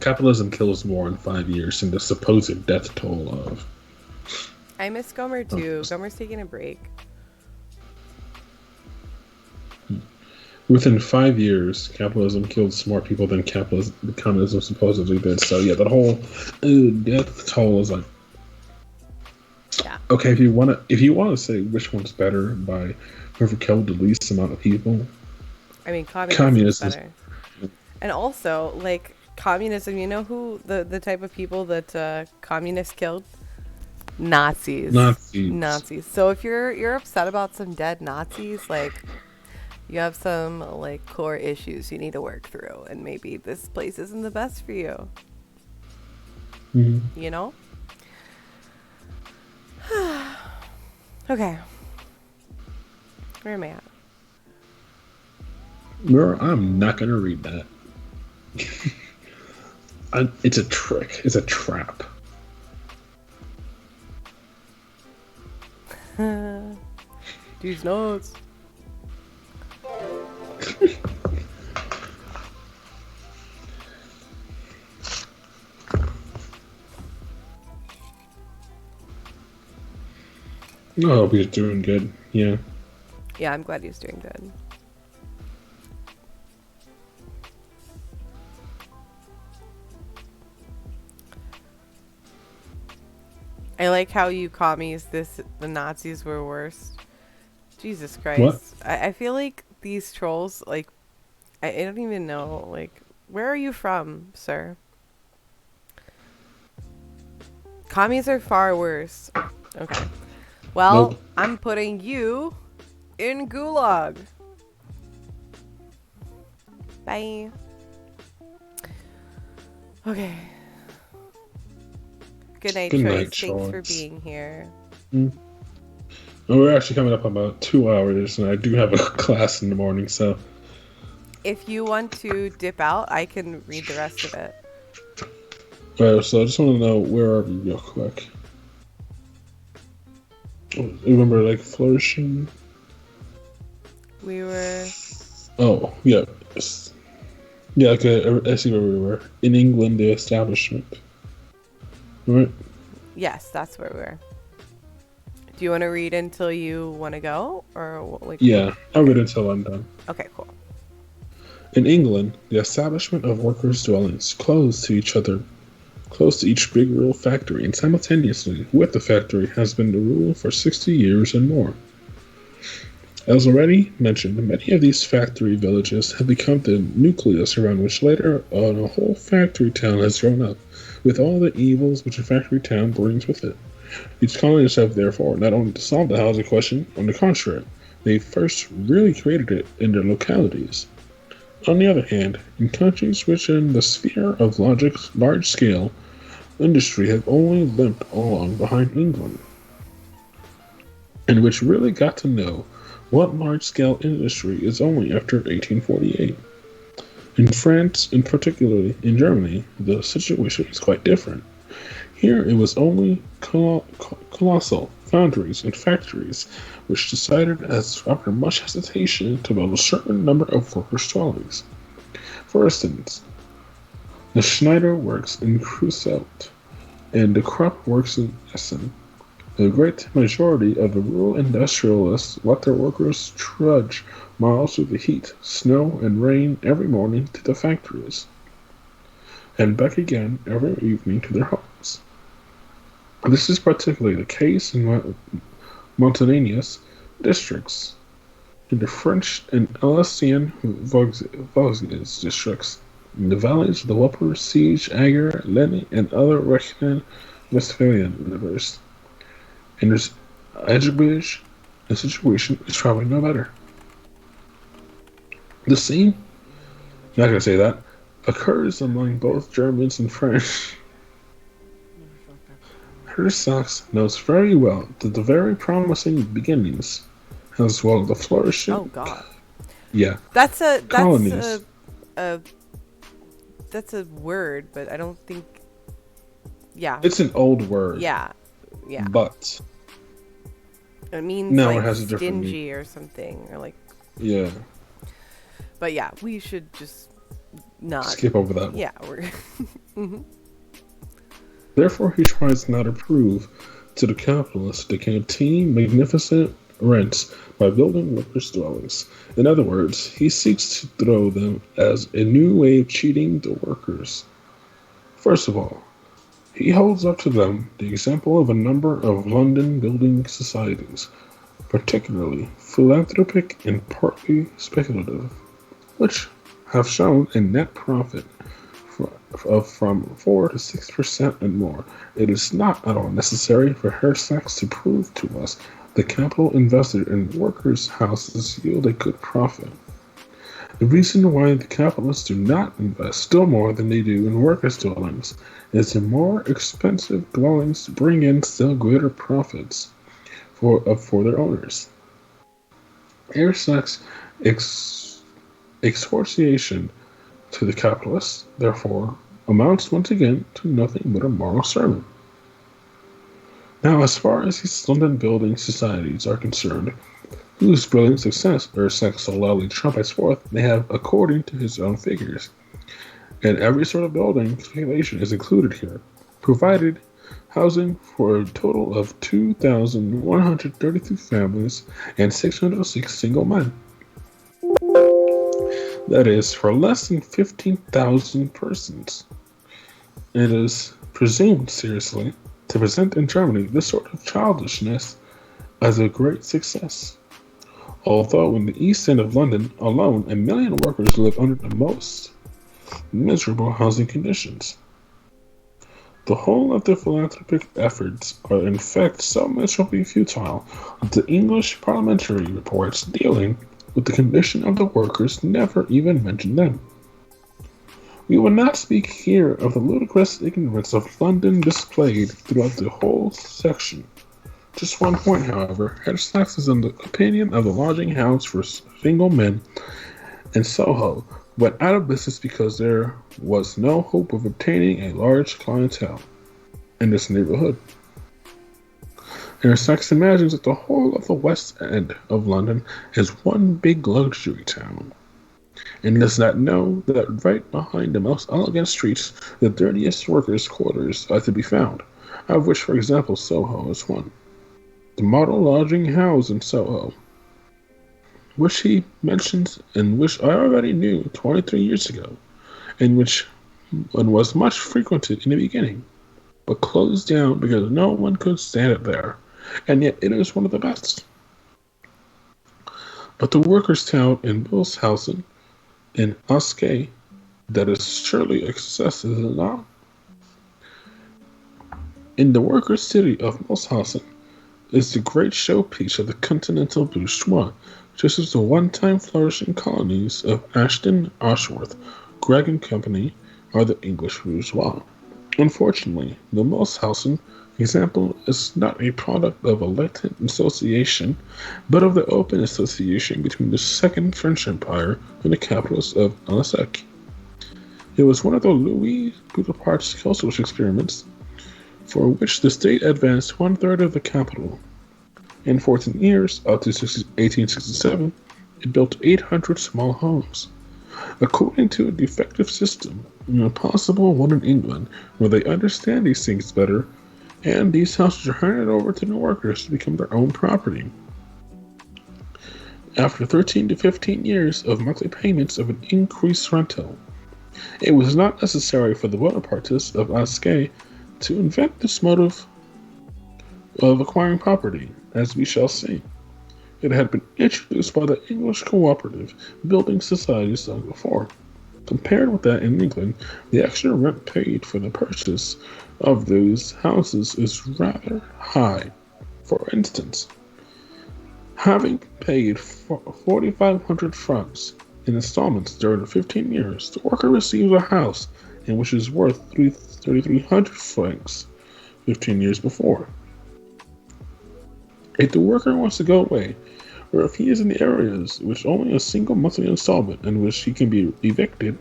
[SPEAKER 3] Capitalism kills more in 5 years than the supposed death toll of.
[SPEAKER 2] I miss Gomer too. Gomer's taking a break.
[SPEAKER 3] Within 5 years, capitalism killed more people than communism supposedly did. So yeah, that whole death toll is like.
[SPEAKER 2] Yeah.
[SPEAKER 3] Okay, if you want to say which one's better by whoever killed the least amount of people.
[SPEAKER 2] I mean, communism is better. And also, like, communism, you know who the type of people that communists killed? Nazis. So if you're upset about some dead Nazis, like, you have some like core issues you need to work through, and maybe this place isn't the best for you.
[SPEAKER 3] Mm-hmm.
[SPEAKER 2] You know? Okay. Where am I at?
[SPEAKER 3] I'm not gonna read that. It's a trick. It's a trap.
[SPEAKER 2] These notes.
[SPEAKER 3] I hope he's doing good. Yeah.
[SPEAKER 2] Yeah, I'm glad he's doing good. I like how you commies the Nazis were worse. Jesus
[SPEAKER 3] What?
[SPEAKER 2] Christ. I feel like these trolls, like, I don't even know, like, where are you from, sir? Commies are far worse. Okay. Well,
[SPEAKER 3] Nope.
[SPEAKER 2] I'm putting you in gulag. Bye. Okay. Good night,
[SPEAKER 3] Good
[SPEAKER 2] Choice.
[SPEAKER 3] night,
[SPEAKER 2] Thanks for
[SPEAKER 3] Choice.
[SPEAKER 2] being here.
[SPEAKER 3] Well, we're actually coming up on about 2 hours, and I do have a class in the morning, so.
[SPEAKER 2] If you want to dip out, I can read the rest of it.
[SPEAKER 3] Alright, so I just want to know, where are we real quick? You remember, like, flourishing?
[SPEAKER 2] We were...
[SPEAKER 3] Oh, yeah. Yeah, okay, I see where we were. In England, the establishment. Alright?
[SPEAKER 2] Yes, that's where we were. Do you want to read until you want to go? Or, like...
[SPEAKER 3] Yeah, I'll read until I'm done.
[SPEAKER 2] Okay, cool.
[SPEAKER 3] In England, the establishment of workers' dwellings close to each big rural factory, and simultaneously with the factory has been the rule for 60 years and more. As already mentioned, many of these factory villages have become the nucleus around which later on a whole factory town has grown up, with all the evils which a factory town brings with it. These colonies have therefore not only solved the housing question, on the contrary, they first really created it in their localities. On the other hand, in countries which in the sphere of large-scale industry have only limped along behind England, and which really got to know what large-scale industry is only after 1848. In France, and particularly in Germany, the situation is quite different. Here it was only colossal foundries and factories which decided, as after much hesitation, to build a certain number of workers' dwellings. For instance, the Schneider works in Creusot and the Krupp works in Essen. The great majority of the rural industrialists let their workers trudge miles through the heat, snow, and rain every morning to the factories, and back again every evening to their homes. This is particularly the case in mountainous districts, in the French and Alsatian Vosges districts, in the valleys of the Wupper, Siege, Ager, Lenne, and other Rhineland-Westphalian rivers. In Azerbaijan, the situation is probably no better. The same, not going to say that, occurs among both Germans and French. Hersox knows very well that the very promising beginnings, as well as the flourishing.
[SPEAKER 2] Oh God.
[SPEAKER 3] Yeah.
[SPEAKER 2] That's
[SPEAKER 3] colonies.
[SPEAKER 2] That's a word, but I don't think. Yeah.
[SPEAKER 3] It's an old word.
[SPEAKER 2] Yeah. Yeah.
[SPEAKER 3] But
[SPEAKER 2] it means
[SPEAKER 3] now
[SPEAKER 2] like
[SPEAKER 3] it has a different
[SPEAKER 2] stingy
[SPEAKER 3] meaning.
[SPEAKER 2] or something, or like.
[SPEAKER 3] Yeah.
[SPEAKER 2] But yeah, we should just not
[SPEAKER 3] Skip over that.
[SPEAKER 2] Yeah, we're. Mm-hmm.
[SPEAKER 3] Therefore, he tries not to prove to the capitalists they can obtain magnificent rents by building workers' dwellings. In other words, he seeks to throw them as a new way of cheating the workers. First of all, he holds up to them the example of a number of London building societies, particularly philanthropic and partly speculative, which have shown a net profit of from 4 to 6% and more. It is not at all necessary for Hersox to prove to us the capital invested in workers' houses yield a good profit. The reason why the capitalists do not invest still more than they do in workers' dwellings is the more expensive dwellings bring in still greater profits for their owners. Hersox's exhortation to the capitalists, therefore, amounts once again to nothing but a moral sermon. Now, as far as these London building societies are concerned, whose brilliant success Hersox so loudly trumpets forth, they have, according to his own figures, and every sort of building speculation is included here, provided housing for a total of 2,132 families and 606 single men. That is, for less than 15,000 persons. It is presumed, seriously, to present in Germany this sort of childishness as a great success. Although in the East End of London alone, 1 million workers live under the most miserable housing conditions. The whole of their philanthropic efforts are in fact so miserably futile that the English parliamentary reports dealing with the condition of the workers never even mention them. We will not speak here of the ludicrous ignorance of London displayed throughout the whole section. Just one point, however, Herr Sachs is in the opinion of the lodging house for single men in Soho went out of business because there was no hope of obtaining a large clientele in this neighborhood. Herr Sachs imagines that the whole of the West End of London is one big luxury town, and does not know that right behind the most elegant streets, the dirtiest workers' quarters are to be found, of which, for example, Soho is one. The model lodging house in Soho, which he mentions and which I already knew 23 years ago, and was much frequented in the beginning, but closed down because no one could stand it there, and yet it is one of the best. But the workers' town in Wilshausen, in Aske, that is surely excess, is it not? In the workers' city of Wilshausen is the great showpiece of the continental bourgeois, just as the one-time flourishing colonies of Ashton, Ashworth, Gregg and Company are the English bourgeois. Unfortunately, the Wilshausen example is not a product of a latent association, but of the open association between the Second French Empire and the capitals of Alsace. It was one of the Louis Bonaparte's social experiments, for which the state advanced 1/3 of the capital. In 14 years, up to 1867, it built 800 small homes. According to a defective system, an impossible one in England, where they understand these things better, and these houses are handed over to the workers to become their own property. After 13 to 15 years of monthly payments of an increased rental, it was not necessary for the Bonapartists of Aske to invent this motive of acquiring property, as we shall see. It had been introduced by the English cooperative building societies long before. Compared with that in England, the extra rent paid for the purchase of those houses is rather high. For instance, having paid 4,500 francs in installments during 15 years, the worker receives a house in which is worth 3,300 francs 15 years before. If the worker wants to go away, or if he is in the areas which only a single monthly installment in which he can be evicted,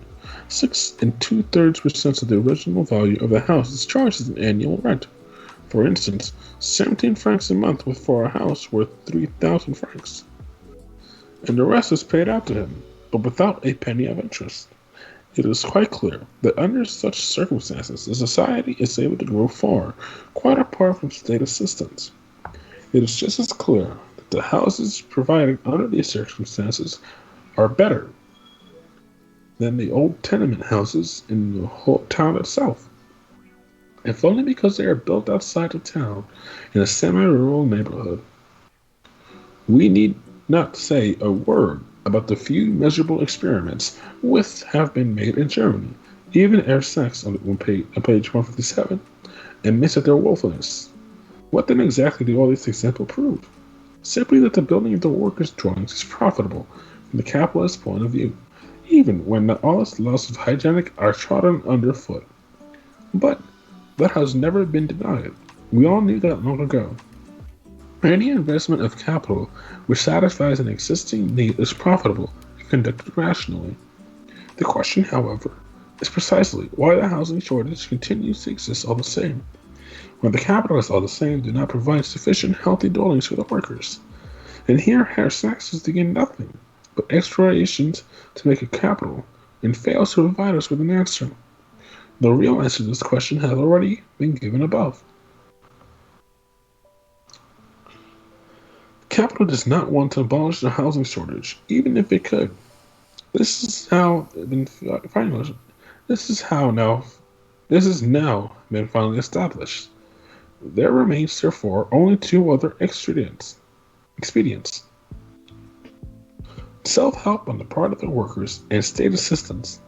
[SPEAKER 3] 6 2/3% of the original value of the house is charged as an annual rent. For instance, 17 francs a month for a house worth 3,000 francs. And the rest is paid out to him, but without a penny of interest. It is quite clear that under such circumstances, the society is able to grow far, quite apart from state assistance. It is just as clear that the houses provided under these circumstances are better than the old tenement houses in the whole town itself, if only because they are built outside the town in a semi-rural neighborhood. We need not say a word about the few measurable experiments which have been made in Germany. Even Herr Sachs on page 157 admits at their woefulness. What then exactly do all these examples prove? Simply that the building of the workers' dwellings is profitable from the capitalist point of view, even when not all its laws of hygienic are trodden underfoot. But that has never been denied. We all knew that long ago. Any investment of capital which satisfies an existing need is profitable if conducted rationally. The question, however, is precisely why the housing shortage continues to exist all the same, when the capitalists all the same do not provide sufficient healthy dwellings for the workers. And here Herr Sachs is doing nothing but explorations to make a capital, and fails to provide us with an answer. The real answer to this question has already been given above. Capital does not want to abolish the housing shortage, even if it could. This is now been finally established. There remains, therefore, only two other expedients. Self-help on the part of the workers and state assistance.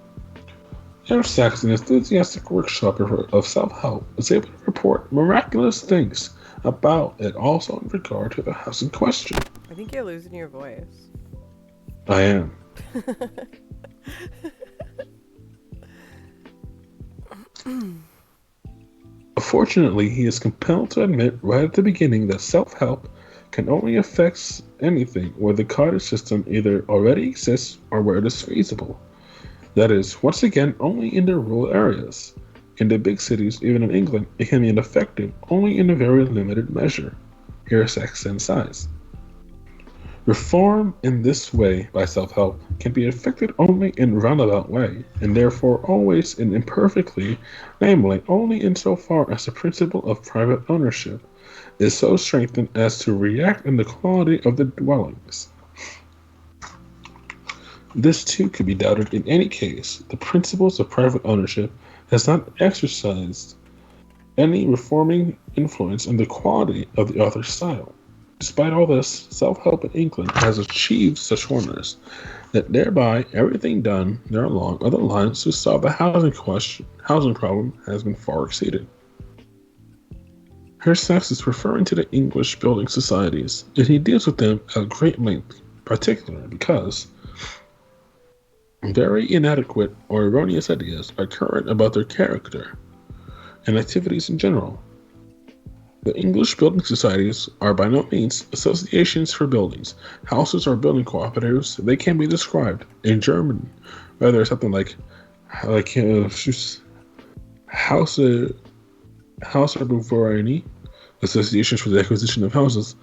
[SPEAKER 3] Sachs, an enthusiastic workshopper of self-help, was able to report miraculous things about it also in regard to the house in question.
[SPEAKER 2] I think you're losing your voice.
[SPEAKER 3] I am. Unfortunately, he is compelled to admit right at the beginning that self-help can only affect anything where the cottage system either already exists or where it is feasible. That is, once again, only in the rural areas. In the big cities, even in England, it can be ineffective only in a very limited measure. Here, sex and size. Reform in this way by self-help can be effected only in a roundabout way, and therefore always and imperfectly, namely only insofar as the principle of private ownership is so strengthened as to react in the quality of the dwellings. This too could be doubted in any case. The principles of private ownership has not exercised any reforming influence on the quality of the author's style. Despite all this, self-help in England has achieved such wonders that thereby everything done there along other lines to solve the housing problem has been far exceeded. Here Sachs is referring to the English building societies, and he deals with them at great length, particularly because very inadequate or erroneous ideas are current about their character and activities in general. The English building societies are by no means associations for buildings. Houses are building cooperatives. They can be described in German, rather something like Hausvereine, associations for the acquisition of houses.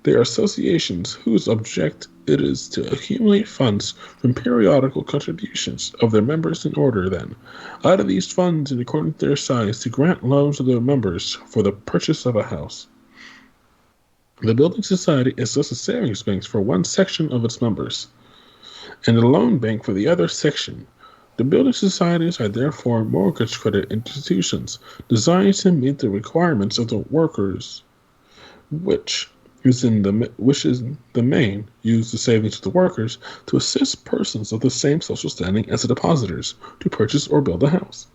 [SPEAKER 3] They are associations whose object it is to accumulate funds from periodical contributions of their members in order, then, out of these funds, in accordance to their size, to grant loans to their members for the purchase of a house. The building society is thus a savings bank for one section of its members, and a loan bank for the other section. The building societies are therefore mortgage credit institutions designed to meet the requirements of the workers, which is the main use the savings of the workers to assist persons of the same social standing as the depositors to purchase or build a house.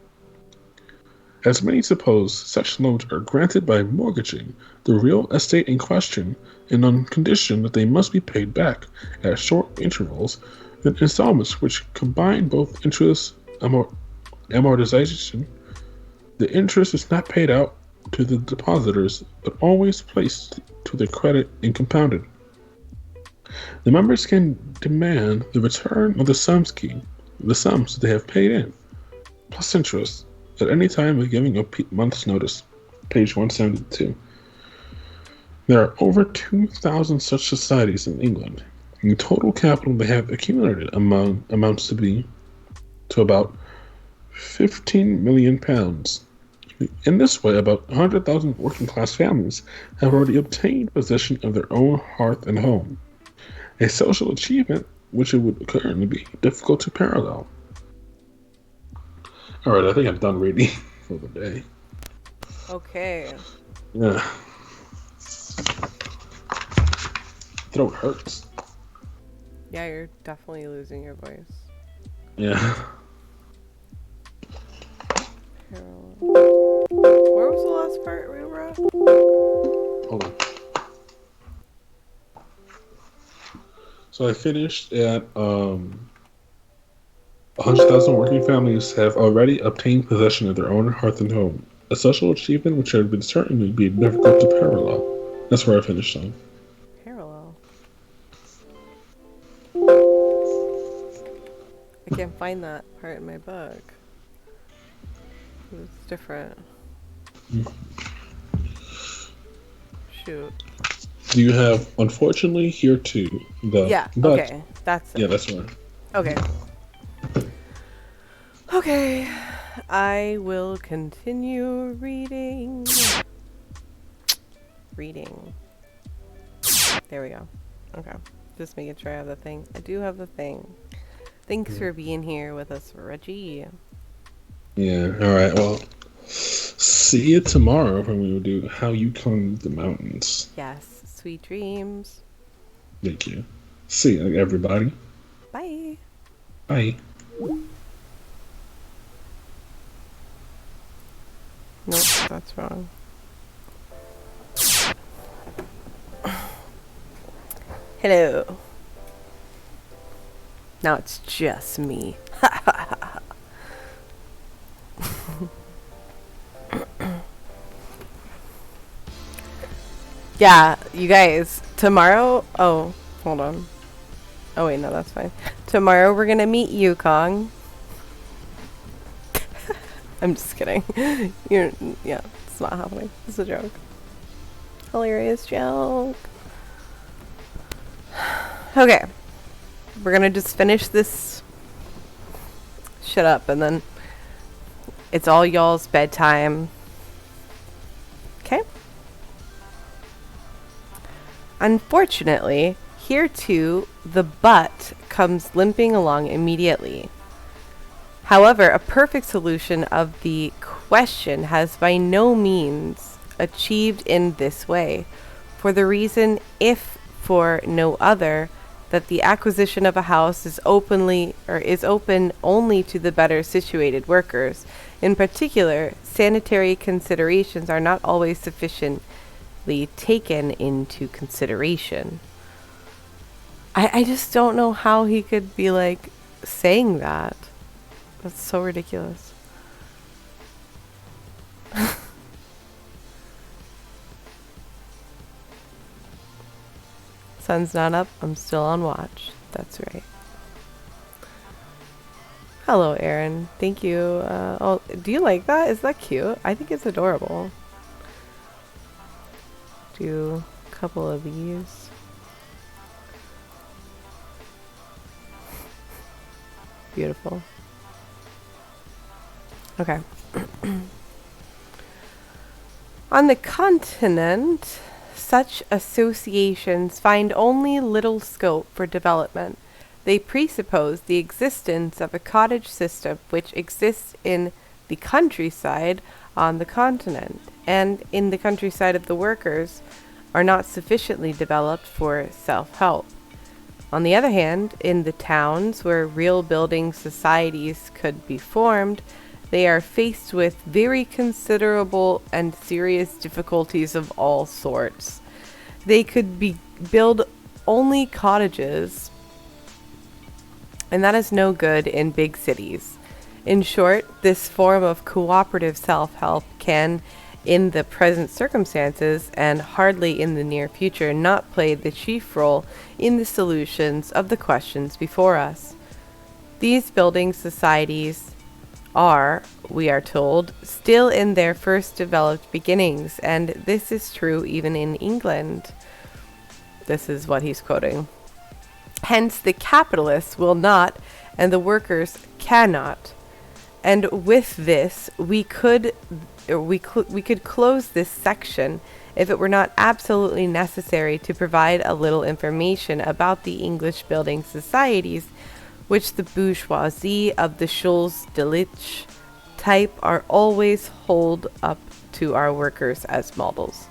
[SPEAKER 3] As many suppose, such loans are granted by mortgaging the real estate in question and on condition that they must be paid back at short intervals in installments which combine both interest amortization. The interest is not paid out to the depositors, but always placed to their credit and compounded. The members can demand the return of the sums they have paid in, plus interest, at any time of giving a month's notice. Page 172. There are over 2,000 such societies in England. The total capital they have accumulated amounts to about £15 million. In this way, about 100,000 working-class families have already obtained possession of their own hearth and home, a social achievement which it would currently be difficult to parallel. All right, I think I'm done reading for the day.
[SPEAKER 2] Okay.
[SPEAKER 3] Yeah. Throat hurts.
[SPEAKER 2] Yeah, you're definitely losing your voice.
[SPEAKER 3] Yeah.
[SPEAKER 2] Where was the last part we were at?
[SPEAKER 3] Hold on. So I finished at 100,000 working families have already obtained possession of their own hearth and home, a social achievement which had been certainly be difficult to parallel. That's where I finished on.
[SPEAKER 2] Parallel. I can't find that part in my book. It's different. Shoot.
[SPEAKER 3] Do you have, unfortunately, here too,
[SPEAKER 2] Yeah, okay. That's it.
[SPEAKER 3] Yeah, that's right.
[SPEAKER 2] Okay. Okay. I will continue reading. There we go. Okay. Just making sure I have the thing. I do have the thing. Thanks for being here with us, Reggie.
[SPEAKER 3] Yeah, alright, well, see you tomorrow when we will do How You Climbed the Mountains.
[SPEAKER 2] Yes, sweet dreams.
[SPEAKER 3] Thank you. See you, everybody.
[SPEAKER 2] Bye.
[SPEAKER 3] Bye.
[SPEAKER 2] Nope, that's wrong. Hello. Now it's just me. Yeah, you guys, tomorrow. Oh, hold on. Oh, wait, no, that's fine. Tomorrow we're gonna meet Yukong. I'm just kidding. Yeah, it's not happening. It's a joke. Hilarious joke. Okay. We're gonna just finish this shit up and then it's all y'all's bedtime. Okay? Unfortunately, here too, the butt comes limping along immediately. However, a perfect solution of the question has by no means achieved in this way, for the reason, if for no other, that the acquisition of a house is open only to the better situated workers. In particular, sanitary considerations are not always sufficiently taken into consideration. I just don't know how he could be like saying that. That's so ridiculous. Sun's not up. I'm still on watch. That's right. Hello, Aaron. Thank you. Oh, do you like that? Is that cute? I think it's adorable. Do a couple of these. Beautiful. Okay. On the continent, such associations find only little scope for development. They presuppose the existence of a cottage system which exists in the countryside on the continent, and in the countryside of the workers are not sufficiently developed for self-help. On the other hand, in the towns where real building societies could be formed, they are faced with very considerable and serious difficulties of all sorts. They could build only cottages, and that is no good in big cities. In short, this form of cooperative self-help can, in the present circumstances, and hardly in the near future, not play the chief role in the solutions of the questions before us. These building societies are, we are told, still in their first developed beginnings, and this is true even in England. This is what he's quoting. Hence, the capitalists will not, and the workers cannot. And with this, we could close this section if it were not absolutely necessary to provide a little information about the English building societies, which the bourgeoisie of the Schulz Delitzsch type are always hold up to our workers as models.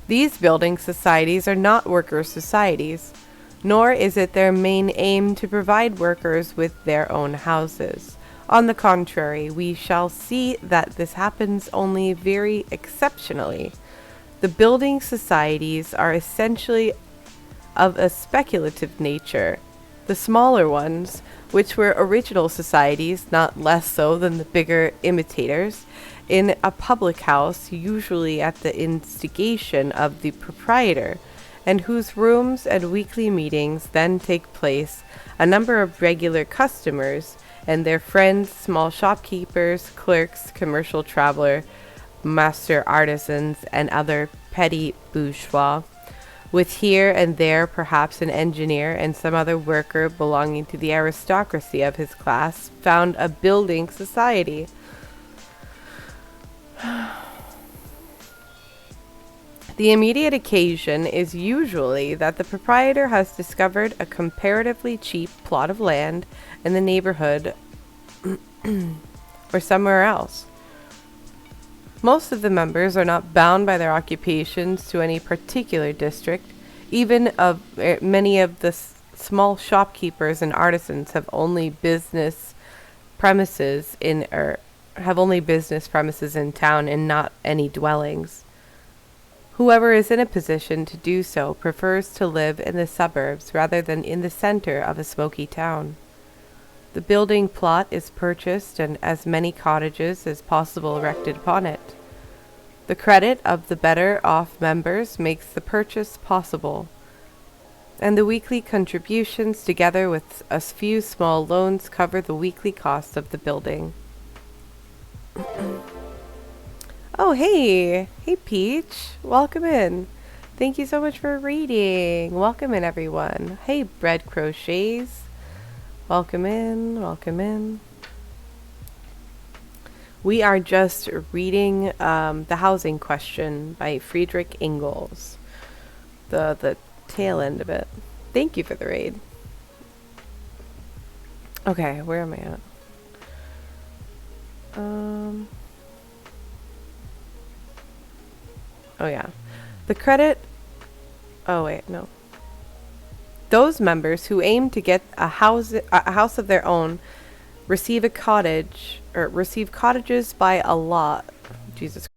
[SPEAKER 2] These building societies are not worker societies, nor is it their main aim to provide workers with their own houses. On the contrary, we shall see that this happens only very exceptionally. The building societies are essentially of a speculative nature. The smaller ones, which were original societies, not less so than the bigger imitators, in a public house, usually at the instigation of the proprietor, and whose rooms and weekly meetings then take place, a number of regular customers, and their friends, small shopkeepers, clerks, commercial traveler, master artisans, and other petty bourgeois, with here and there perhaps an engineer and some other worker belonging to the aristocracy of his class, found a building society. The immediate occasion is usually that the proprietor has discovered a comparatively cheap plot of land in the neighborhood or somewhere else. Most of the members are not bound by their occupations to any particular district. Even many of the small shopkeepers and artisans have only business premises in town and not any dwellings. Whoever is in a position to do so prefers to live in the suburbs rather than in the center of a smoky town. The building plot is purchased and as many cottages as possible erected upon it. The credit of the better off members makes the purchase possible, and the weekly contributions together with a few small loans cover the weekly cost of the building. Oh, hey Peach, welcome in. Thank you so much for reading. Welcome in, everyone. Hey, Bread Crochets, welcome in. We are just reading The Housing Question by Friedrich Engels, the tail end of it. Thank you for the raid. Okay, where am I at? Oh yeah. The credit... Oh wait, no. Those members who aim to get a house of their own receive cottages by a lot. Jesus